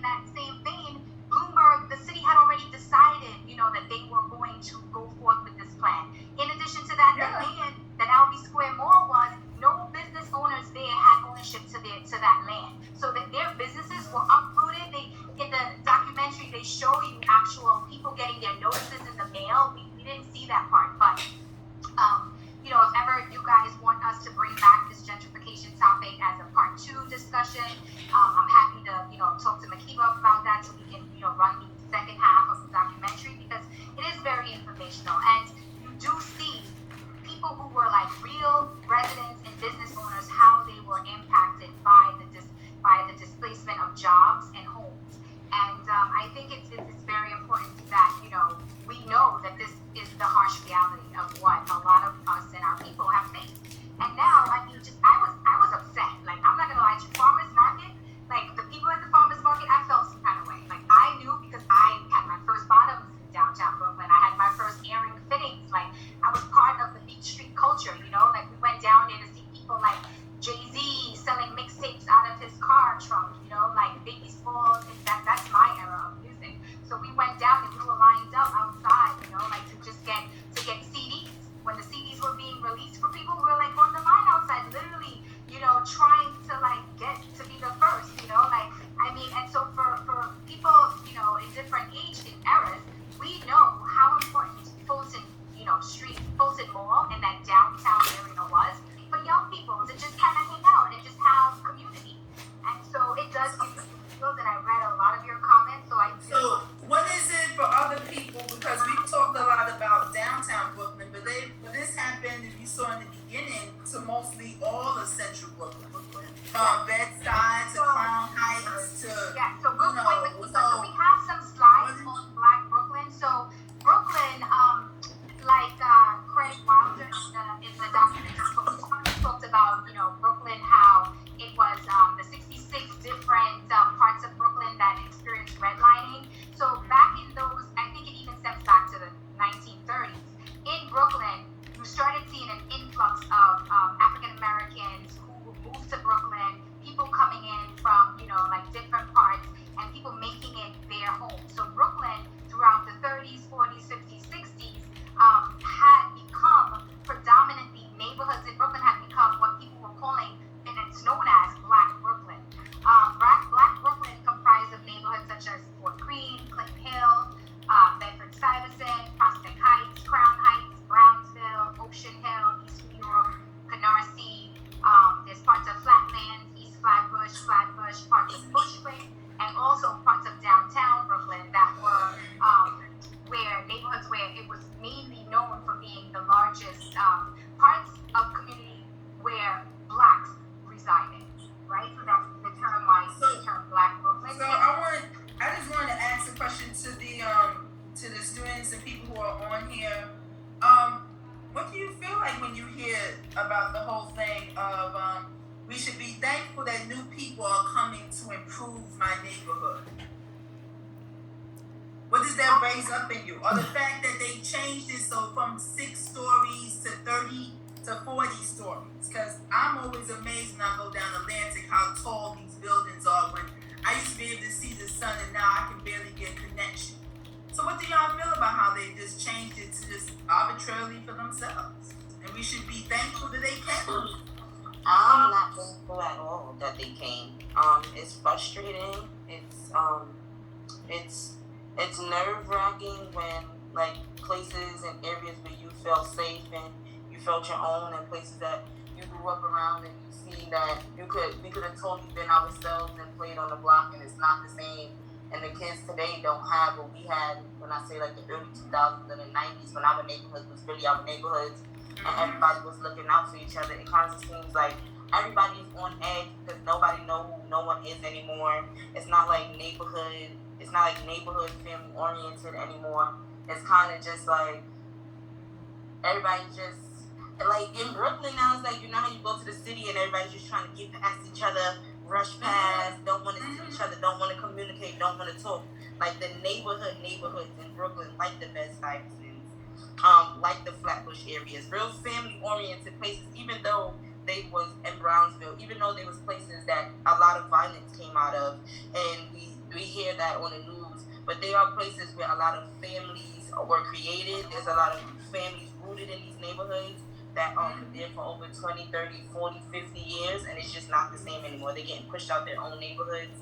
Fulton Mall and that downtown area was for young people to just kind of hang out and just have community. And so it does give you feels, and I read a lot of your comments, so I do. So what is it for other people? Because we talked a lot about downtown Brooklyn, but this happened, if you saw in the beginning, to mostly all of central Brooklyn. Bed-Stuy to Crown Heights to, so Brooklyn, so we have some slides on Black Brooklyn. So Brooklyn, Craig Wilder in the documentary talked about, Brooklyn, how it was the 66 different parts of Brooklyn that experienced redlining. So back in those, I think it even stems back to the 1930s. In Brooklyn, you started seeing an influx of African Americans who moved to Brooklyn, people coming in from, different parts, and people making it their home. So Brooklyn, throughout the 30s, 40s, 50s, 60s, had become predominantly, neighborhoods in Brooklyn had become what people were calling, and it's known as Black Brooklyn. Black Brooklyn comprised of neighborhoods such as Fort Greene, Clinton Hill, Bedford-Stuyvesant, Prospect Heights, Crown Heights, Brownsville, Ocean Hill, East New York, Canarsie. There's parts of Flatlands, East Flatbush, parts of Bushwick, and also parts of downtown Brooklyn that were neighborhoods where it was mainly known for being the largest parts of community where blacks resided, right? So that's the term why the term Black Brooklyn. So I just wanted to ask a question to the students and people who are on here. What do you feel like when you hear about the whole thing of we should be thankful that new people are coming to improve my neighborhood? What does that raise up in you? Or the fact that they changed it so from 6 stories to 30 to 40 stories? Because I'm always amazed when I go down Atlantic how tall these buildings are. When I used to be able to see the sun and now I can barely get connection. So what do y'all feel about how they just changed it to just arbitrarily for themselves? And we should be thankful that they came. I'm not thankful at all that they came. It's frustrating. It's nerve-wracking when places and areas where you felt safe and you felt your own, and places that you grew up around, and you see that we could have totally been ourselves and played on the block, and it's not the same. And the kids today don't have what we had when I say the early 2000s and the 90s, when our neighborhoods was really our neighborhoods and everybody was looking out for each other. It kind of seems like everybody's on edge because nobody knows who no one is anymore. It's not like neighborhood family oriented anymore. It's kind of just like everybody just in Brooklyn now. It's you know how you go to the city and everybody's just trying to get past each other, rush past, don't want to see each other, don't want to communicate, don't want to talk. The neighborhoods in Brooklyn, like the Bed-Stuy, like the Flatbush areas, real family-oriented places, even though they was in Brownsville, even though there was places that a lot of violence came out of, and we hear that on the news, but they are places where a lot of families were created. There's a lot of families rooted in these neighborhoods that are there for over 20, 30, 40, 50 years, and it's just not the same anymore. They're getting pushed out their own neighborhoods,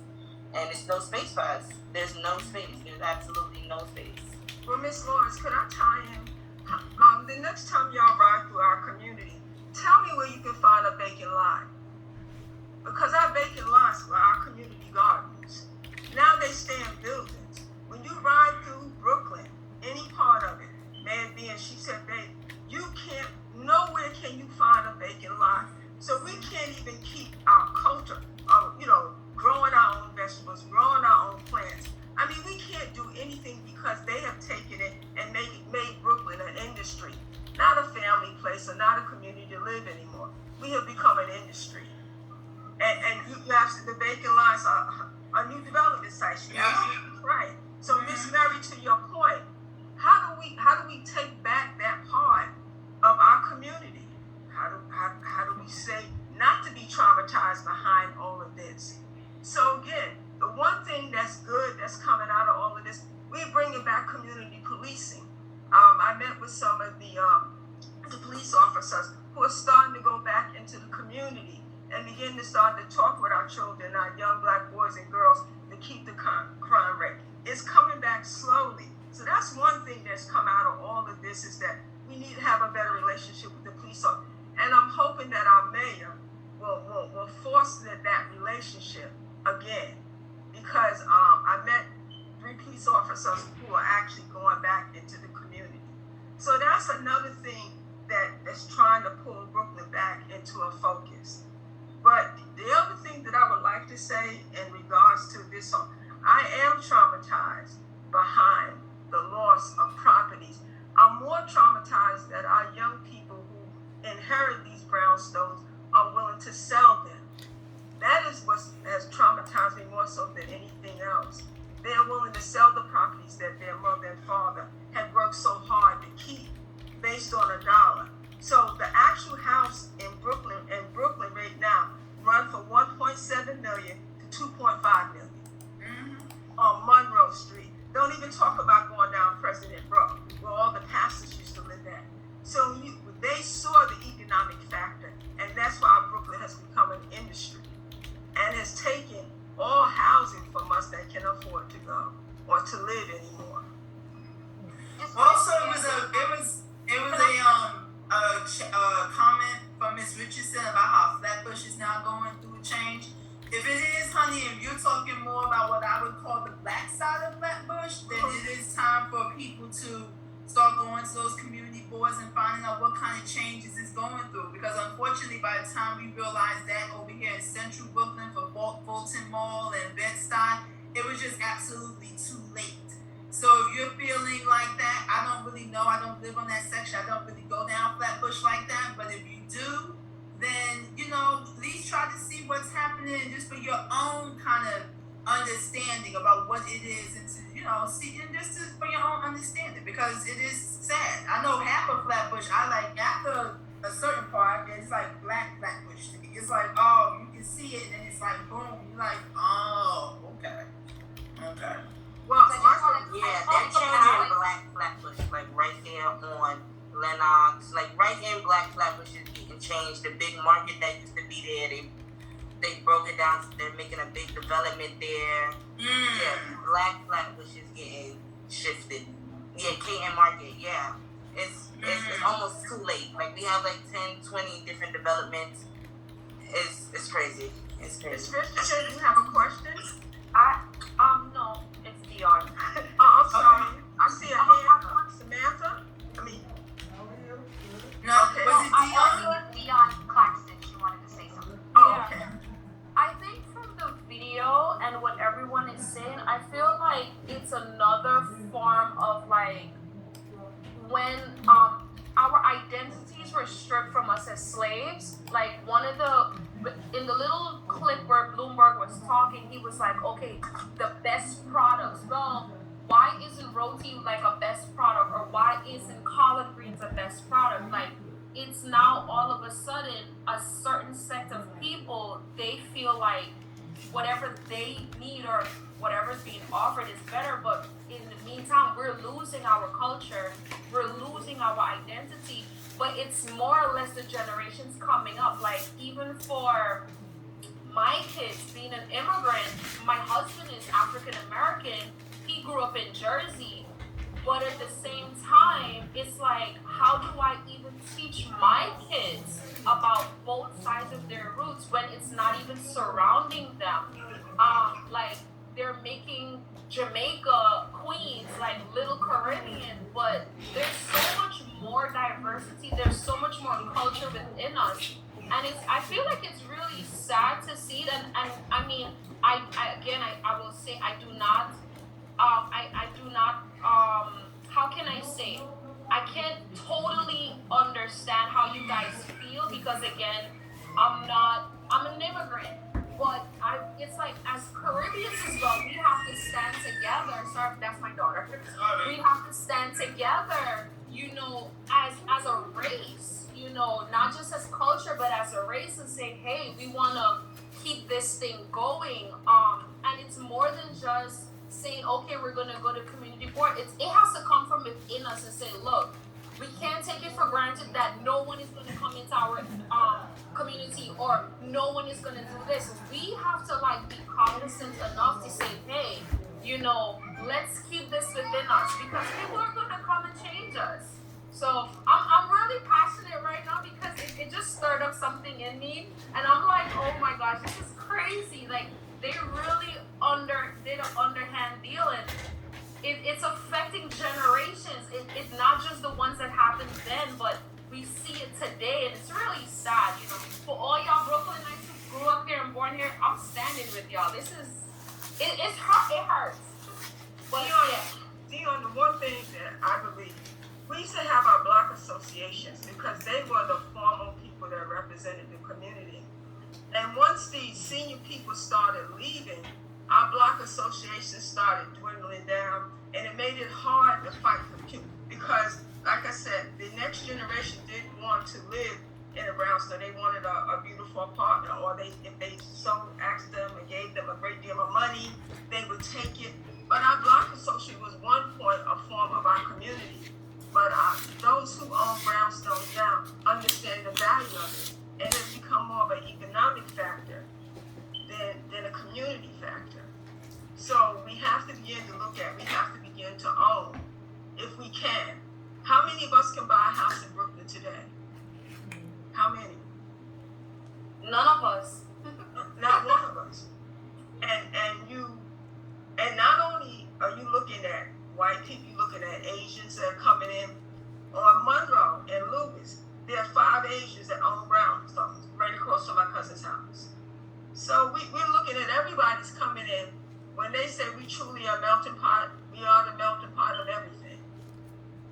and there's no space for us. There's no space. There's absolutely no space. Well, Miss Lawrence, could I tie in? The next time y'all ride through our community, tell me where you can find a vacant lot. Because our vacant lots were our community gardens. Now they stay in buildings. When you ride through Brooklyn, any part of it, may it be, and she said, babe, nowhere can you find a vacant lot. So we can't even keep our culture of, growing our own vegetables, growing our own plants. I mean, we can't do anything because they have taken it and made Brooklyn an industry, not a family place or not a community to live anymore. We have become an industry. And you asked, the vacant lots are new development sites. You're absolutely right. So, Miss Mary, to your point, how do we take back that part of our community? How do we say not to be traumatized behind all of this? So again, the one thing that's good that's coming out of all of this, we're bringing back community policing. I met with some of the police officers who are starting to go back into the community and begin to start to talk with our children, our young Black boys and girls, to keep the crime rate. It's coming back slowly. So that's one thing that's come out of all of this, is that we need to have a better relationship inherit these brownstones are willing to sell them. That is what has traumatized me more so than anything else. They are willing to sell the properties that their mother and father had worked so hard to keep based on $1. So the actual house in Brooklyn right now run for $1.7 million to $2.5 million on Monroe Street. Don't even talk about going down President Road, where all the pastors used to live at. So they saw the economic factor, and that's why Brooklyn has become an industry and has taken all housing from us that can afford to go or to live anymore. Also, it was a comment from Ms. Richardson about how Flatbush is now going through a change. If it is, honey, if you're talking more about what I would call the black side of Flatbush, then it is time for people to start going to those community boards and finding out what kind of changes it's going through. Because unfortunately, by the time we realized that over here in central Brooklyn for Fulton Mall and Bed-Stuy, it was just absolutely too late. So if you're feeling like that, I don't really know. I don't live on that section. I don't really go down Flatbush like that. But if you do, then, at least try to see what's happening just for your own kind of understanding about what it is and to, see, and just for your own understanding, because it is sad. I know half of Flatbush, I like after a certain part, it's like black Flatbush to me. It's like, oh, you can see it and it's like, boom, you're like, oh, okay. Well, they're changing Black Flatbush, like right there on Lenox, like right in Black Flatbush is getting changed. The big market that used to be there, they broke it down. They're making a big development there. Yeah, Black Flatbush is getting shifted. Yeah, Caton Market. Yeah, it's almost too late. Like we have like 10, 20 different developments. It's crazy. It's crazy. Richard, you have a question? No, it's Dion. I'm sorry. I see a hand. Samantha? No, okay. Was it Dion Claxton. She wanted to say something. Oh, okay. I think from the video and what everyone is saying, I feel like it's another form of like when our identities were stripped from us as slaves. Like in the little clip where Bloomberg was talking, he was like, okay, the best products. Well, why isn't roti like a best product, or why isn't collard greens a best product? Like, it's now all of a sudden a certain set of people, they feel like whatever they need or whatever's being offered is better, but in the meantime, we're losing our culture, we're losing our identity, but it's more or less the generations coming up. Like, even for my kids, being an immigrant, my husband is African American. He grew up in Jersey, but at the same time, it's like, how do I even teach my kids about both sides of their roots when it's not even surrounding them? Like, they're making Jamaica, Queens, like Little Caribbean, but there's so much more diversity, there's so much more culture within us. And I feel like it's really sad to see it. And I mean, I will say, I do not, how can I say, I can't totally understand how you guys feel, because again, I'm an immigrant, but it's like, as Caribbeans as well, we have to stand together. Sorry, that's my daughter. We have to stand together, as a race, not just as culture, but as a race, and say, hey, we want to keep this thing going. And it's more than just saying, okay, we're going to go to community board. It has to come from within us and say, look, we can't take it for granted that no one is going to come into our community, or no one is going to do this. We have to be cognizant enough to say, hey, let's keep this within us, because people are going to come and change us. So I'm really passionate right now, because it just stirred up something in me, and I'm like, oh my gosh, this is crazy. Like, they really did an underhand deal, and it's affecting generations. It's not just the ones that happened then, but we see it today, and it's really sad. For all y'all Brooklynites who grew up here and born here, I'm standing with y'all. This is, it's hurt. It hurts. But Dion, the one thing that I believe, we used to have our block associations because they were the formal represented the community. And once the senior people started leaving, our block association started dwindling down, and it made it hard to fight for people because, like I said, the next generation didn't want to live in a brownstone. They wanted a beautiful apartment, or if they asked them and gave them a great deal of money, they would take it. But our block association was one point a form of our community. But those who own brownstones now understand the value of it, and it's become more of an economic factor than a community factor. So we have to begin to begin to own, if we can. How many of us can buy a house in Brooklyn today? How many? None of us. Not one of us. And not only are you looking at white people, you're looking at Asians that are coming in. On Monroe and Lewis, there are 5 Asians that own brownstones right across from my cousin's house. So we're looking at everybody's coming in. When they say we truly are a melting pot, we are the melting pot of everything.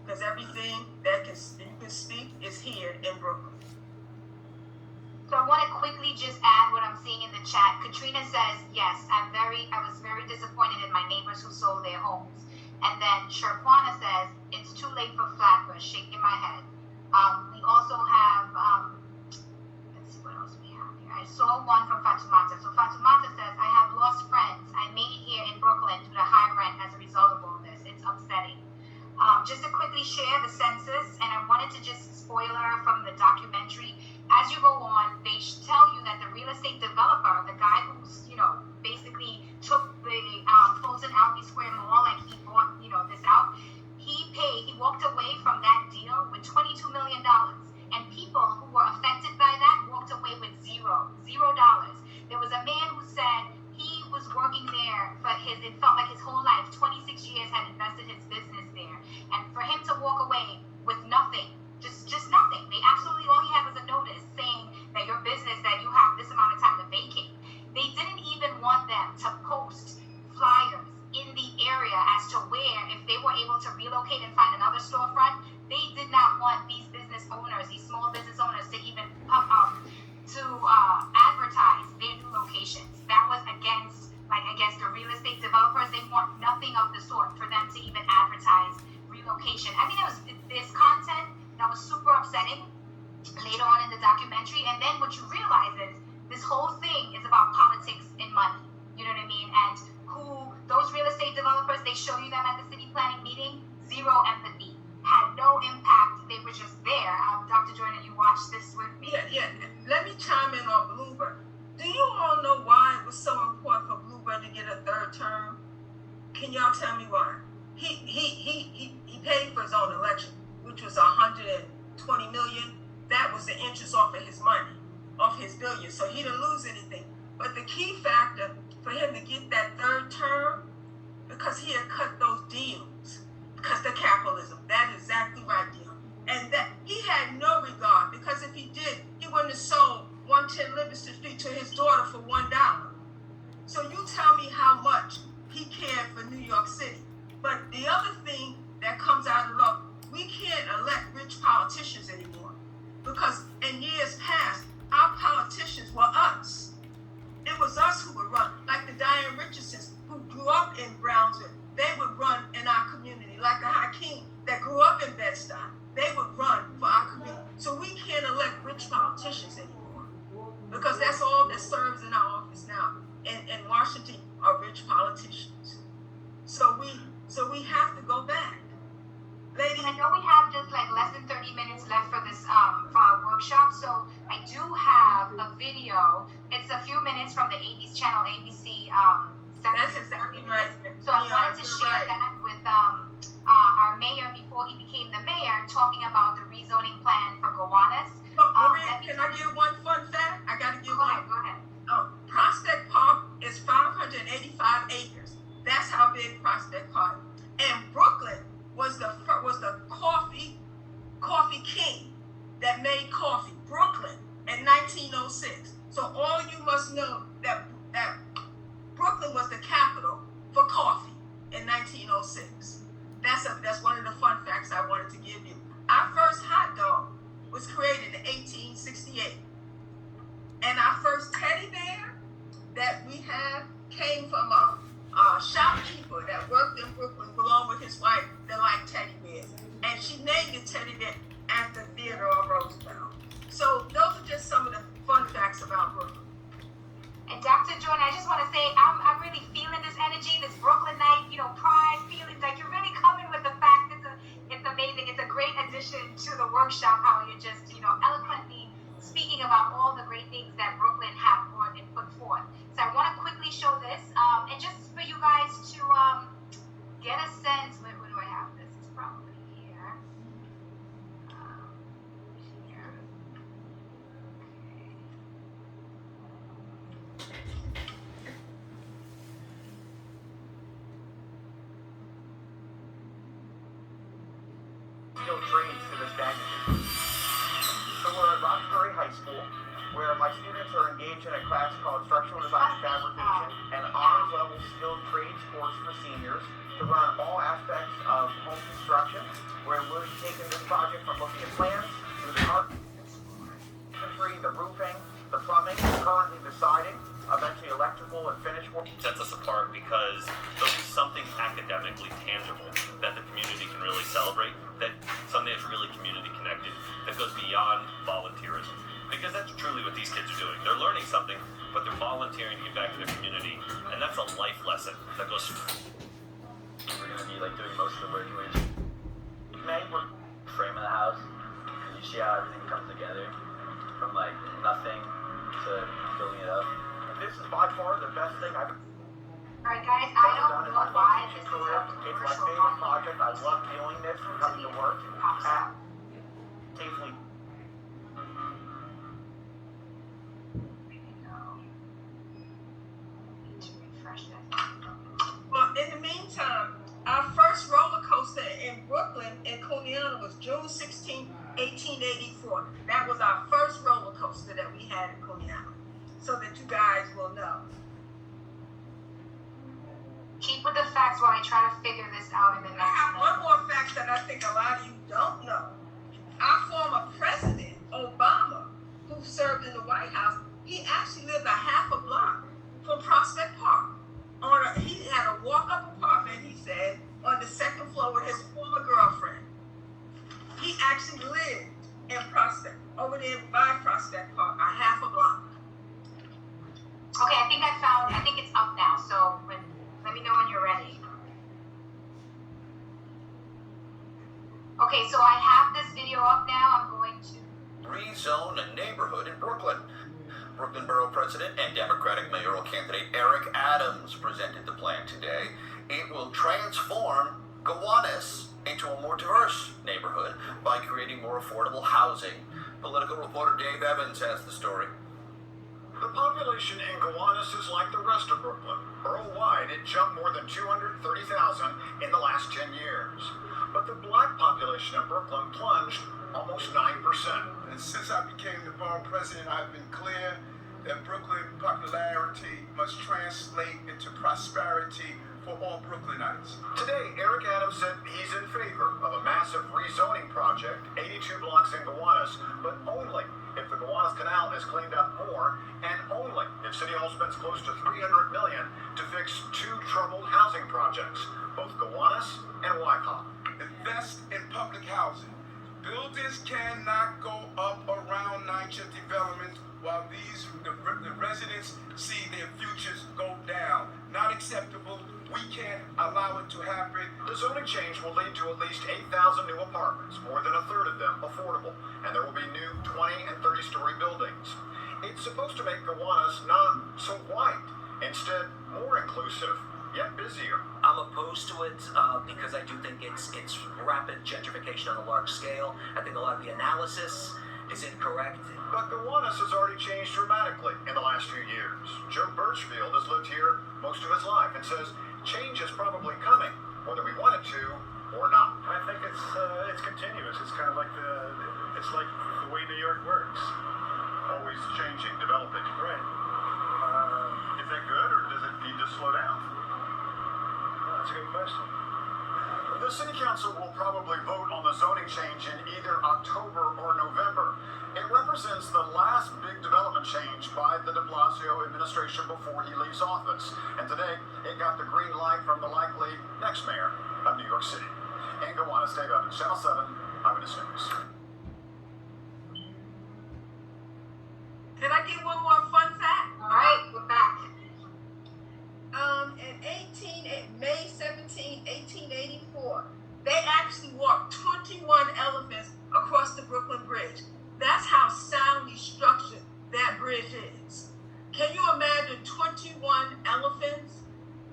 Because everything that you can speak is here in Brooklyn. So I want to quickly just add what I'm seeing in the chat. Katrina says, yes, I was very disappointed in my neighbors who sold their homes. And then Sharquana says, it's too late for Flatbush, shaking my head. We also have, let's see what else we have here. I saw one from Fatumata. So Fatumata says, I have lost friends. I made it here in Brooklyn due to high rent as a result of all this. It's upsetting. Just to quickly share the census, and I wanted to just spoiler from the documentary. As you go on, they tell you that the real estate developer, the guy who's, basically took the Fulton Albee Square Mall and he bought, this out, he walked away from that deal with $22 million. And people who were affected by that walked away with $0. There was a man who said he was working there it felt like his whole life, 26 years had invested his business there. And for him to walk away with nothing, just nothing. They absolutely, all he had was a notice saying that your business, that you have this amount of time to vacate. They didn't even want them to post flyers in the area as to where, if they were able to relocate and find another storefront, they did not want these business owners, these small business owners, to even advertise their new locations. That was against the real estate developers. They want nothing of the sort for them to even advertise relocation. I mean, there's content that was super upsetting later on in the documentary, and then what you realize is this whole thing is about politics and money. You know what I mean? And those real estate developers, they show you them at the city planning meeting, zero empathy, had no impact. They were just there. Dr. Jordan, you watched this with me. Yeah. Let me chime in on Bloomberg. Do you all know why it was so important for Bloomberg to get a 3rd term? Can y'all tell me why? He paid for his own election, which was $120 million. That was the interest off of his money, off his billion. So he didn't lose anything. But the key factor for him to get that 3rd term, because he had cut those deals, because the capitalism, that is exactly right, deal. And that he had no regard, because if he did, he wouldn't have sold 110 Livingston Street to his daughter for $1. So you tell me how much he cared for New York City. But the other thing that comes out of love, we can't elect rich politicians anymore, because in years past, our politicians were us. It was us who would run, like the Diane Richardsons who grew up in Brownsville. They would run in our community, like the Hakeem that grew up in Bed-Stuy. They would run for our community. So we can't elect rich politicians anymore, because that's all that serves in our office now. In Washington are rich politicians. So we have to go back. Ladies, I know we have just like less than 30 minutes left for this for our workshop, so I do have a video. It's a few minutes from the ABC channel, ABC. That's exactly right. So I wanted to share that with our mayor before he became the mayor, talking about the rezoning plan for Gowanus. Maria, can I give one fun fact? I got to give one. Go ahead. Prospect Park is 585 acres. That's how big Prospect Park is. And Brooklyn was the coffee king that made coffee. Brooklyn in 1906. So all you must know that Brooklyn was the capital for coffee in 1906. That's one of the fun facts I wanted to give you. Our first hot dog was created in 1868. And our first teddy bear that we had came from a shopkeeper that worked in Brooklyn along with his wife that liked teddy bears. And she named the teddy bear after Theodore Roosevelt. So those are just some of the fun facts about Brooklyn. And Dr. Jordan, I just want to say, I'm really feeling this energy, this Brooklynite, pride feelings. Like you're really coming with the fact it's amazing. It's a great addition to the workshop, how you're just, eloquently speaking about all the great things that Brooklyn have brought and put forth. So I want to quickly show this, and just for you guys to get a sense, where do I have this? It's probably here. Here. Skilled trades to this magnitude. So we're at Roxbury High School, where my students are engaged in a class called Structural Design and Fabrication, an honors level skilled trades course for seniors to learn all aspects of home construction, where we're taking this project from looking at plans through the carpentry, the roofing, the plumbing, currently deciding, eventually electrical and finish work. Sets us apart because there'll be something academically tangible that the community can really celebrate, that something that's really community connected, that goes beyond volunteerism. Because that's truly what these kids are doing. They're learning something, but they're volunteering to give back to their community, and that's a life lesson that goes. We're going to be doing most of the work in May. We're framing the house, and you see how everything comes together from nothing to building it up. This is by far the best thing I've Alright guys, I don't know why this is career. It's my favorite project. I love doing this and coming to work safely. Well, in the meantime, our first roller coaster in Brooklyn, in Kuniana, was June 16, 1884. That was our first roller coaster that we had in Kuniana, so that you guys will know. Keep with the facts while I try to figure this out in the next I have minute. one more fact that I think a lot of you don't know. Our former president, Obama, who served in the White House, he actually lived a half a block from Prospect Park. He had a walk-up apartment, he said, on the second floor with his former girlfriend. He actually lived in Prospect, over there by Prospect Park, a half a block. Okay, I think it's up now, so let me know when you're ready. Okay, so I have this video up now. I'm going to rezone a neighborhood in Brooklyn. Brooklyn Borough President and Democratic mayoral candidate Eric Adams presented the plan today. It will transform Gowanus into a more diverse neighborhood by creating more affordable housing. Political reporter Dave Evans has the story. The population in Gowanus is like the rest of Brooklyn. Borough-wide, it jumped more than 230,000 in the last 10 years. But the black population of Brooklyn plunged almost 9%. And since I became the borough president, I've been clear that Brooklyn popularity must translate into prosperity for all Brooklynites. Today, Eric Adams said he's in favor of a massive rezoning project, 82 blocks in Gowanus, but only if the Gowanus Canal is cleaned up more, and only if City Hall spends close to $300 million to fix two troubled housing projects, both Gowanus and Wyckoff. Invest in public housing. Buildings cannot go up around NYCHA developments while the residents see their futures go down. Not acceptable. We can't allow it to happen. The zoning change will lead to at least 8,000 new apartments, more than a third of them affordable, and there will be new 20 and 30-story buildings. It's supposed to make Gowanus not so white, instead more inclusive, yet busier. I'm opposed to it because I do think it's rapid gentrification on a large scale. I think a lot of the analysis is incorrect. But Gowanus has already changed dramatically in the last few years. Joe Birchfield has lived here most of his life and says change is probably coming, whether we want it to or not. I think it's continuous. It's kind of like the way New York works. Always changing, developing. Right. Is that good, or does it need to slow down? That's a good question. The City Council will probably vote on the zoning change in either October or November. It represents the last big development unchanged by the de Blasio administration before he leaves office. And today, it got the green light from the likely next mayor of New York City. In Gowanus, Dave Evans, Channel 7, Eyewitness News. Can I give one more fun fact? All right, we're back. In May 17, 1884, they actually walked 21 elephants across the Brooklyn Bridge. That's how soundly structured that bridge is. Can you imagine 21 elephants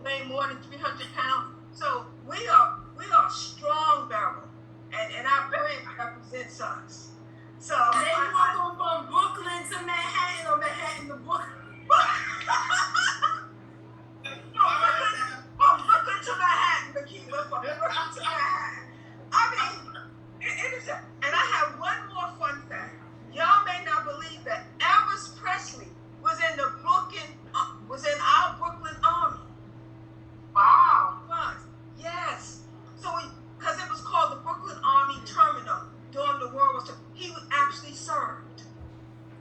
weighing more than 300 pounds? So we are strong barrel, and our bridge represents us. So Then you want to go from Brooklyn to Manhattan or Manhattan to Brooklyn? From Brooklyn to Manhattan, Makeba, from Brooklyn to Manhattan. I mean, it is that. And I have one more fun fact. Y'all may not believe that Elvis Presley was in our Brooklyn Army. Wow. Was. Yes. So, because it was called the Brooklyn Army Terminal during the World War II. He was actually served.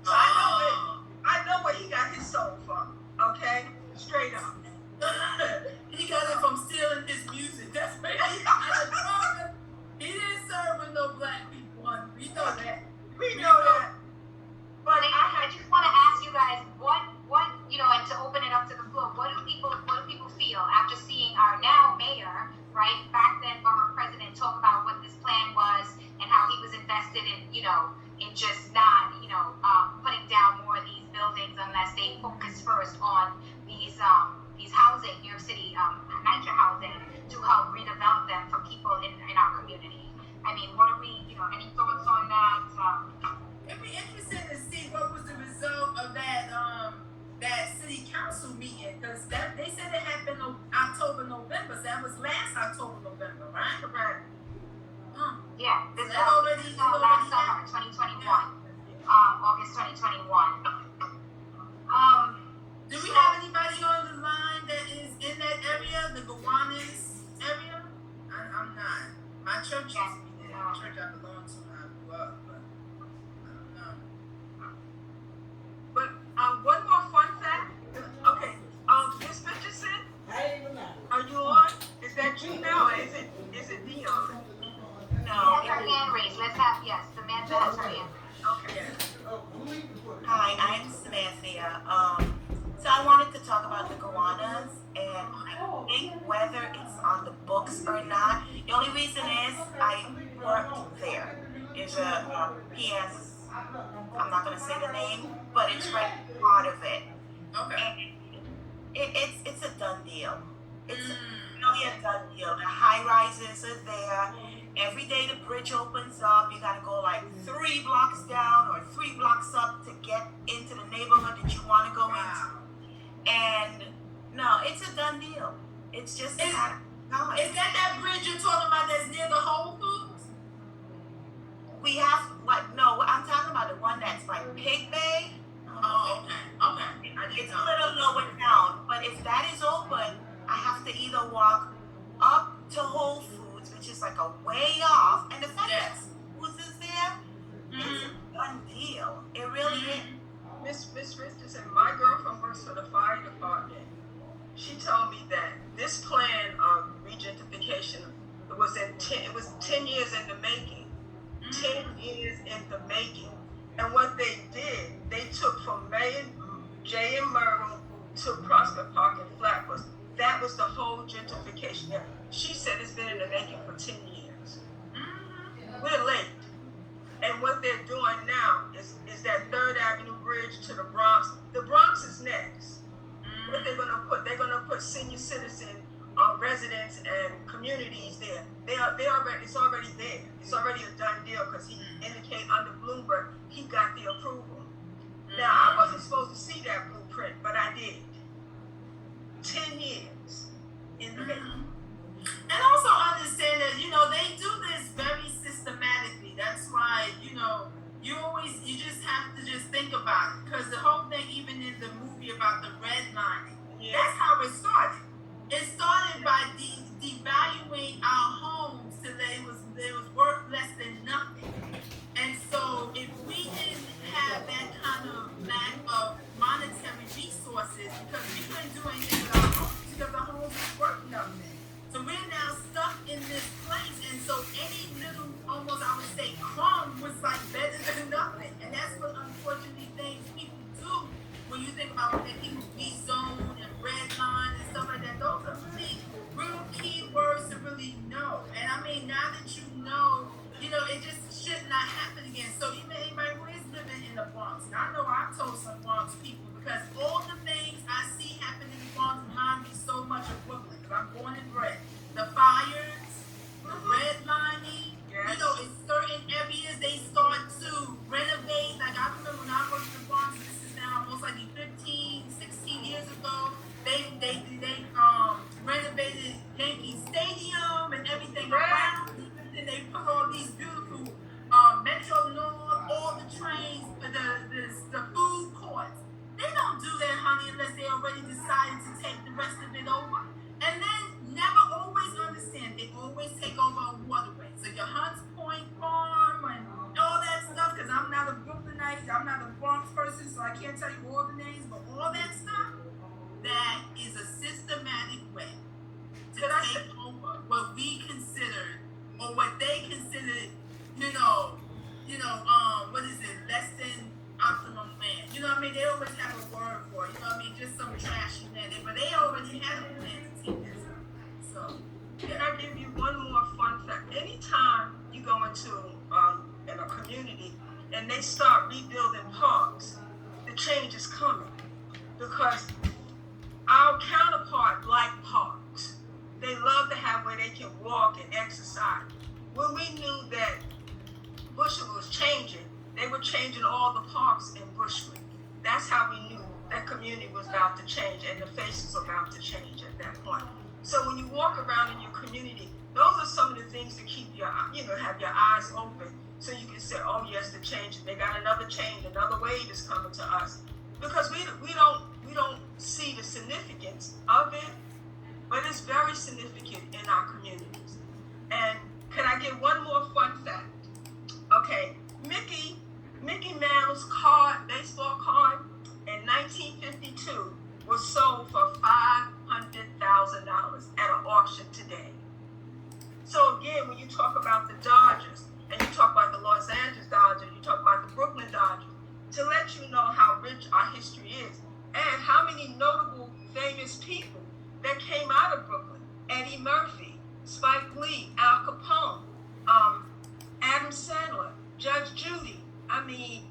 So I know where he got his soul from. Okay? Straight up. He got it from stealing his music. That's where he got it from. He didn't serve with no black people. We know that. We know that. But I just want to ask you guys, what, and to open it up to the floor, what do people feel after seeing our now mayor, right, back then former president, talk about what this plan was and how he was invested in, in just not, putting down more of these buildings unless they focus first on these housing, New York City, NYCHA housing, to help redevelop them for people in our community. I mean, what are we, any thoughts on that? It'd be interesting to see what was the result of that city council meeting, because they said it happened October, November. So that was last October, November, right? Correct. Yeah, this So that already last summer, 2021, August 2021. Do we have anybody on the line that is in that area, the Gowanus area? I'm not. My church used to be there. The church I belong to when I grew up, but I don't know. But one more fun fact. Okay, Miss Richardson, are you on? Is that you now, or is it Dion? No. Her hand raised. Let's have, yes, Samantha has her hand raised. Okay. Hi, I am Samantha. So I wanted to talk about the Gowanus, and I think whether it's on the books or not, the only reason is I worked there. There's a PS, I'm not going to say the name, but it's right part of it. Okay. And it's a done deal. It's really a done deal. The high rises are there. Every day the bridge opens up, you gotta go like 3 blocks down or 3 blocks up to get into the neighborhood that you want to go into. And no, it's a done deal. It's just Is that bridge you're talking about that's near the Whole Foods? We have no, I'm talking about the one that's like Pig Bay. Oh, okay. It's a little lower down, but if that is open, I have to either walk up to Whole Foods, which is like a way off, and the fact that Foods is there, it's a done deal. It really is. Miss Richardson, my girlfriend works for the fire department. She told me that this plan of regentification was 10 years in the making. 10 years in the making. And what they did, they took from Jay and Myrtle to Prospect Park and Flatbush. That was the whole gentrification. She said it's been in the making for 10 years. We're late. And what they're doing now is that 3rd Avenue Bridge to the Bronx. The Bronx is next. What they're gonna put senior citizen residents and communities there. It's already there. It's already a done deal because he indicated under Bloomberg he got the approval. Now I wasn't supposed to see that blueprint, but I did. 10 years in the making. And also understand that, they do this very systematically. That's why, you just have to just think about it. Because the whole thing, even in the movie about the redlining, that's how it started. It started by devaluing our homes till they was worth less than nothing. And so if we didn't have that kind of lack of couldn't do anything with our homes because the homes was worth nothing. So we're now stuck in this place, and so any little, almost I would say, crumb was like better than nothing. And that's what unfortunately things people do when you think about when people rezone and redline and stuff like that. Those are really real key words to really know. And I mean, now that you know, it just should not happen again. So even anybody who is living in the Bronx, and I know I've told some Bronx people, because all the things I see happening in the Bronx remind me so much of Brooklyn, because I'm born and bred. The fires, the redlining, in certain areas they start to renovate. Like I remember when I worked in the Bronx, this is now almost like 15, 16 years ago, they renovated Yankee Stadium and everything around it, and they put all these beautiful Metro North, all the trains, the food courts. They don't do that, honey, unless they already decided to take the rest of it over. And then never always understand, they always take over a waterway. So your Hunts Point Farm and all that stuff, because I'm not a Brooklynite, I'm not a Bronx person, so I can't tell you all the names, but all that stuff, that is a systematic way to take over what we considered, or what they considered, what is it, less than optimum land. You know what I mean? They always have a word for it. You know what I mean? Just some trashy land, but they already have a plan to take this up. So, can I give you one more fun fact? Anytime you go into in a community and they start rebuilding parks, the change is coming, because our counterpart like parks. They love to have where they can walk and exercise. When we knew that Bushwick was changing, they were changing all the parks in Bushwick. That's how we knew that community was about to change and the faces were about to change at that point. So when you walk around in your community, those are some of the things to keep your, have your eyes open, so you can say, oh yes, the change. They got another change, another wave is coming to us, because we don't see the significance of it, but it's very significant in our communities. And can I give one more fun fact? Okay, Mickey Mouse baseball card in 1952 was sold for $500,000 at an auction today. So again, when you talk about the Dodgers, and you talk about the Los Angeles Dodgers, you talk about the Brooklyn Dodgers, to let you know how rich our history is, and how many notable, famous people that came out of Brooklyn. Eddie Murphy, Spike Lee, Al Capone, Adam Sandler, Judge Judy,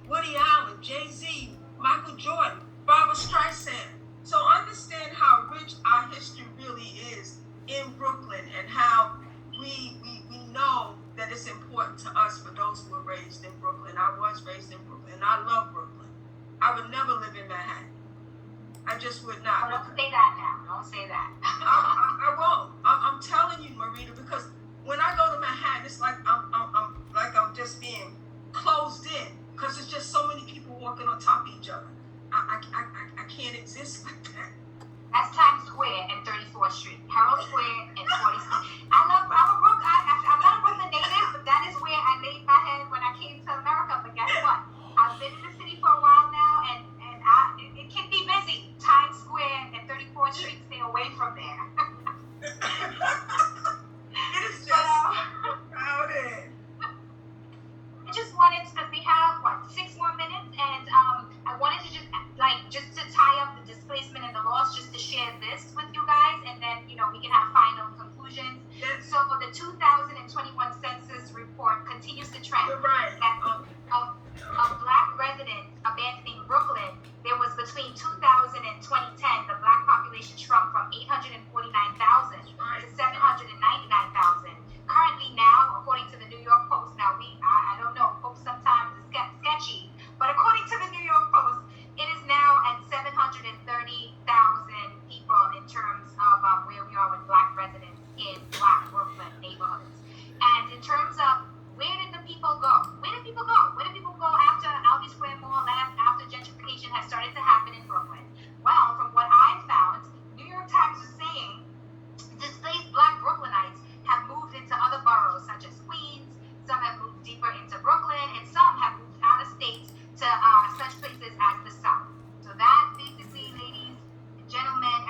Woody Allen, Jay-Z, Michael Jordan, Barbra Streisand. So understand how rich our history really is in Brooklyn, and how we know that it's important to us, for those who were raised in Brooklyn. I was raised in Brooklyn, and I love Brooklyn. I would never live in Manhattan. I just would not. Don't say that now. Don't say that. I won't. I'm telling you, Marita, because when I go to Manhattan, it's like I'm just being closed in, because there's just so many people walking on top of each other. I can't exist like that. That's Times Square and 34th Street, Herald Square and 40th Street. I'm not a Brooklyn native, but that is where I laid my head when I came to America. But guess what? I've been in the city for a while now, and it can be busy. Times Square and 34th Street, stay away from there. It is just crowded. I just wanted to, because we have 6 more minutes, and I wanted to just to tie up the displacement and the loss, just to share this with you guys, and then we can have final conclusions. So the 2021 census report continues to trend. You're right. Of Black residents abandoning Brooklyn, there was between 2000 and 2010, the Black population shrunk from 849,000 to 799,000. Currently now, according to the New York Post, I don't know, Post sometimes is sketchy, but according to the New York Post, it is now at 730,000 people in terms of where we are with Black residents in Black Brooklyn neighborhoods. And in terms of where did the people go? Where did people go? Where did people go after Albee Square Mall, after gentrification has started to happen in Brooklyn? Well, from what I found, New York Times is saying displaced Black Brooklynites have moved into other boroughs such as Queens, some have moved deeper into Brooklyn, and some have moved out of state to such places as the South. So that basically, ladies and gentlemen,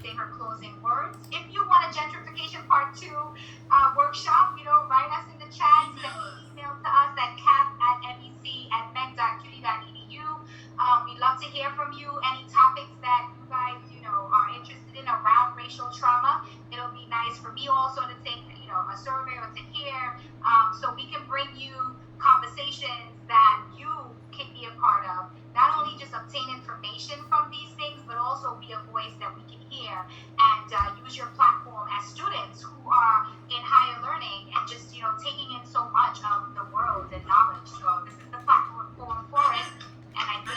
say her closing words. If you want a gentrification part 2 workshop, write us in the chat. Send an email to us at cap@mec.cuny.edu. We'd love to hear from you. Any topics that you guys, are interested in around racial trauma. It'll be nice for me also to take, a survey or to hear, so we can bring you conversations that you can be a part of. Not only just obtain information from these things, but also be a voice that we can hear and use your platform as students who are in higher learning and just, taking in so much of the world and knowledge. So this is the platform for it. And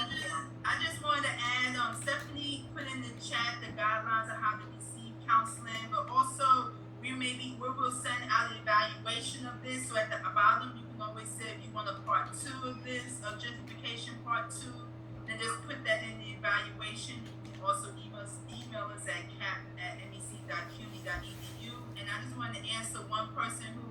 I just wanted to add, Stephanie put in the chat the guidelines of how to receive counseling, but also we will send out an evaluation of this. So at the bottom, you can always say if you want a part 2 of this, a gentrification part 2, and just put that in the evaluation. You can also email us at cap@mec.cuny.edu. And I just wanted to answer one person who,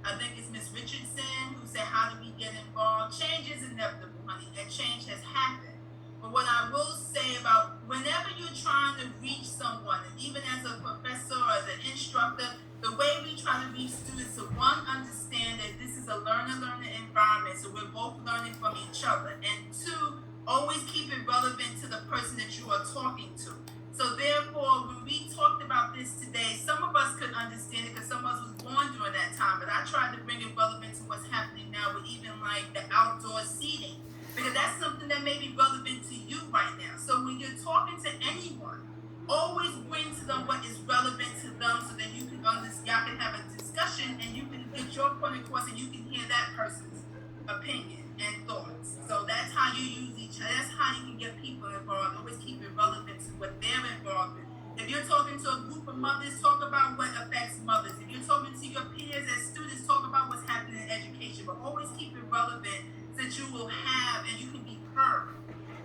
I think it's Ms. Richardson, who said, how do we get involved? Change is inevitable, honey, and change has happened. But what I will say about whenever you're trying to reach someone, and even as a professor or as an instructor, the way we try to reach students is to, one, understand that this is a learner-learner environment, so we're both learning from each other, and two, always keep it relevant to the person that you are talking to. So therefore, when we talked about this today, some of us could understand it because some of us was born during that time, but I tried to bring it relevant to what's happening now with even like the outdoor seating, because that's something that may be relevant to you right now. So when you're talking to anyone, always bring to them what is relevant to them so that you can understand, y'all can have a discussion and you can get your point across and you can hear that person's opinion and thoughts. So that's how you use each other. That's how you can get people involved. Always keep it relevant to what they're involved in. If you're talking to a group of mothers, talk about what affects mothers. If you're talking to your peers as students, talk about what's happening in education. But always keep it relevant so that you will have and you can be heard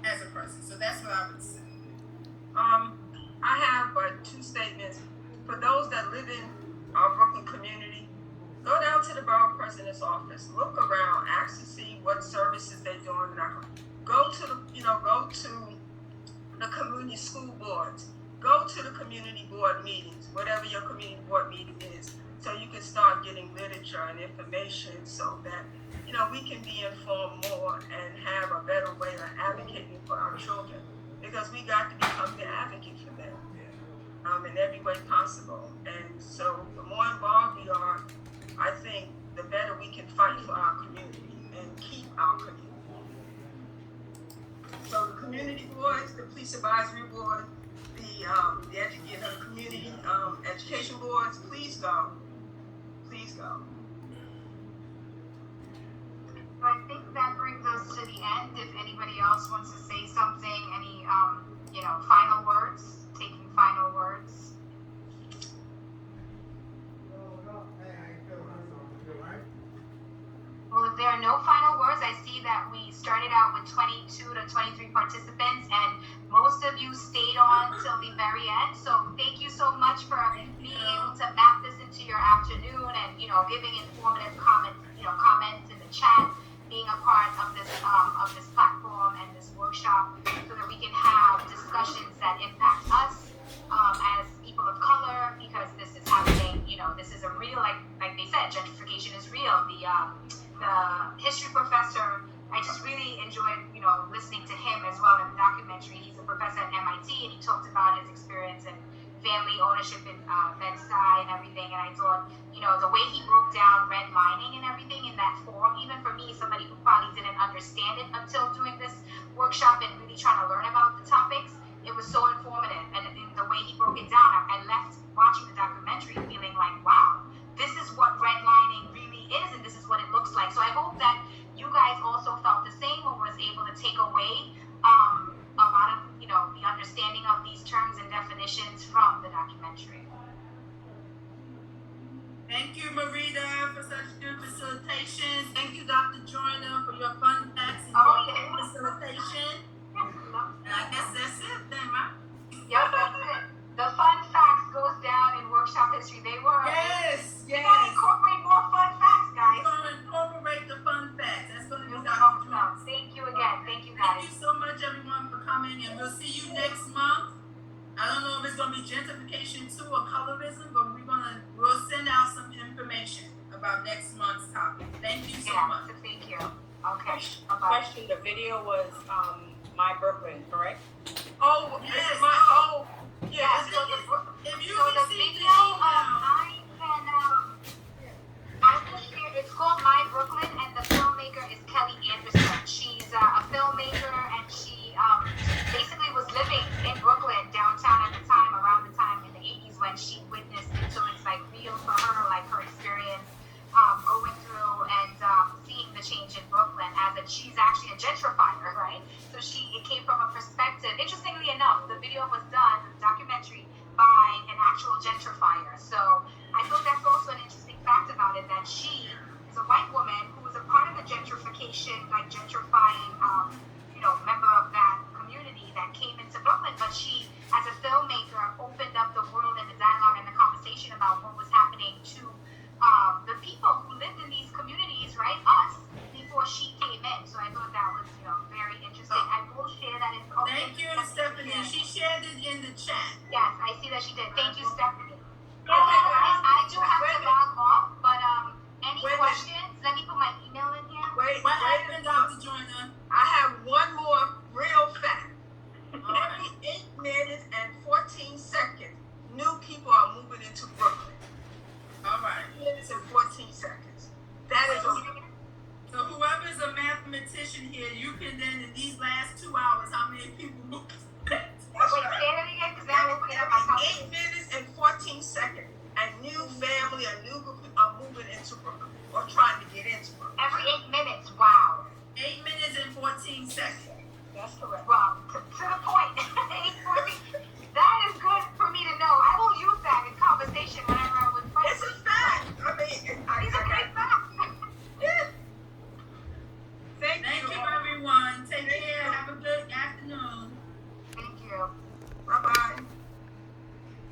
as a person. So that's what I would say. I have 2 statements. For those that live in our Brooklyn community, go down to the borough president's office, look around, ask to see what services they're doing. Go to the community school boards, go to the community board meetings, whatever your community board meeting is, so you can start getting literature and information so that, we can be informed more and have a better way of advocating for our children, because we got to become the advocate for them in every way possible. And so the more involved we are, I think the better we can fight for our community and keep our community. So the community boards, the police advisory board, the community education boards, please go. Please go. So I think that brings us to the end. If anybody else wants to say something, any final words, taking final words. Well, if there are no final words, I see that we started out with 22 to 23 participants, and most of you stayed on till the very end. So thank you so much for being able to map this into your afternoon and, giving informative comments in the chat, being a part of this platform and this workshop, so that we can have discussions that impact us as people of color, because this is happening. This is a real, like they said, gentrification is real. The history professor, I just really enjoyed, listening to him as well in the documentary. He's a professor at MIT, and he talked about his experience and family ownership in Bed-Stuy and everything. And I thought, the way he broke down redlining and everything in that form, even for me, somebody who probably didn't understand it until doing this workshop and really trying to learn about the topics, it was so informative. And the way he broke it down, I left watching the documentary feeling like, wow, this is what redlining really is, and this is what it looks like. So I hope that you guys also felt the same, or was able to take away a lot of, the understanding of these terms and definitions from the documentary. Thank you, Marita, for such good facilitation. Thank you, Dr. Joyner, for your fun facts and facilitation. And I guess that's it then, right? Yep, that's it. The fun facts goes down in workshop history. They were. Yes. We gotta incorporate more fun facts, guys. We're going to incorporate the fun facts. That's going to be Dr. Joyner. Thank you again. Thank you, guys. Thank you so much, everyone, for coming, and we'll see you next month. I don't know if it's gonna be gentrification too or colorism, but we'll send out some information about next month's topic. Thank you so much. Thank you. Okay. Question, the video was My Brooklyn, correct? Oh, Yes. this is my Yeah, If so you the receive video, the email, I will share, it's called My Brooklyn, and the filmmaker is Kelly Anderson. She's a filmmaker, and she basically was living in Brooklyn, downtown at the time, around the time in the 80s when she witnessed it. So it's like real for her, like her experience going through and seeing the change in Brooklyn she's actually a gentrifier, right? So it came from a perspective. Interestingly enough, the video was done, the documentary, by an actual gentrifier. So I thought that's also an interesting fact about it, that she is a white woman who was a part of the gentrification, like gentrifying, member of that community that came into Brooklyn, but she, as a filmmaker, opened up the world and the dialogue and the conversation about what was happening to the people who lived in these communities, right? Us, before she came in. So I thought that was, very interesting. I will share that. Thank you, Stephanie. She shared it in the chat. Yes, I see that she did. Thank you, Stephanie.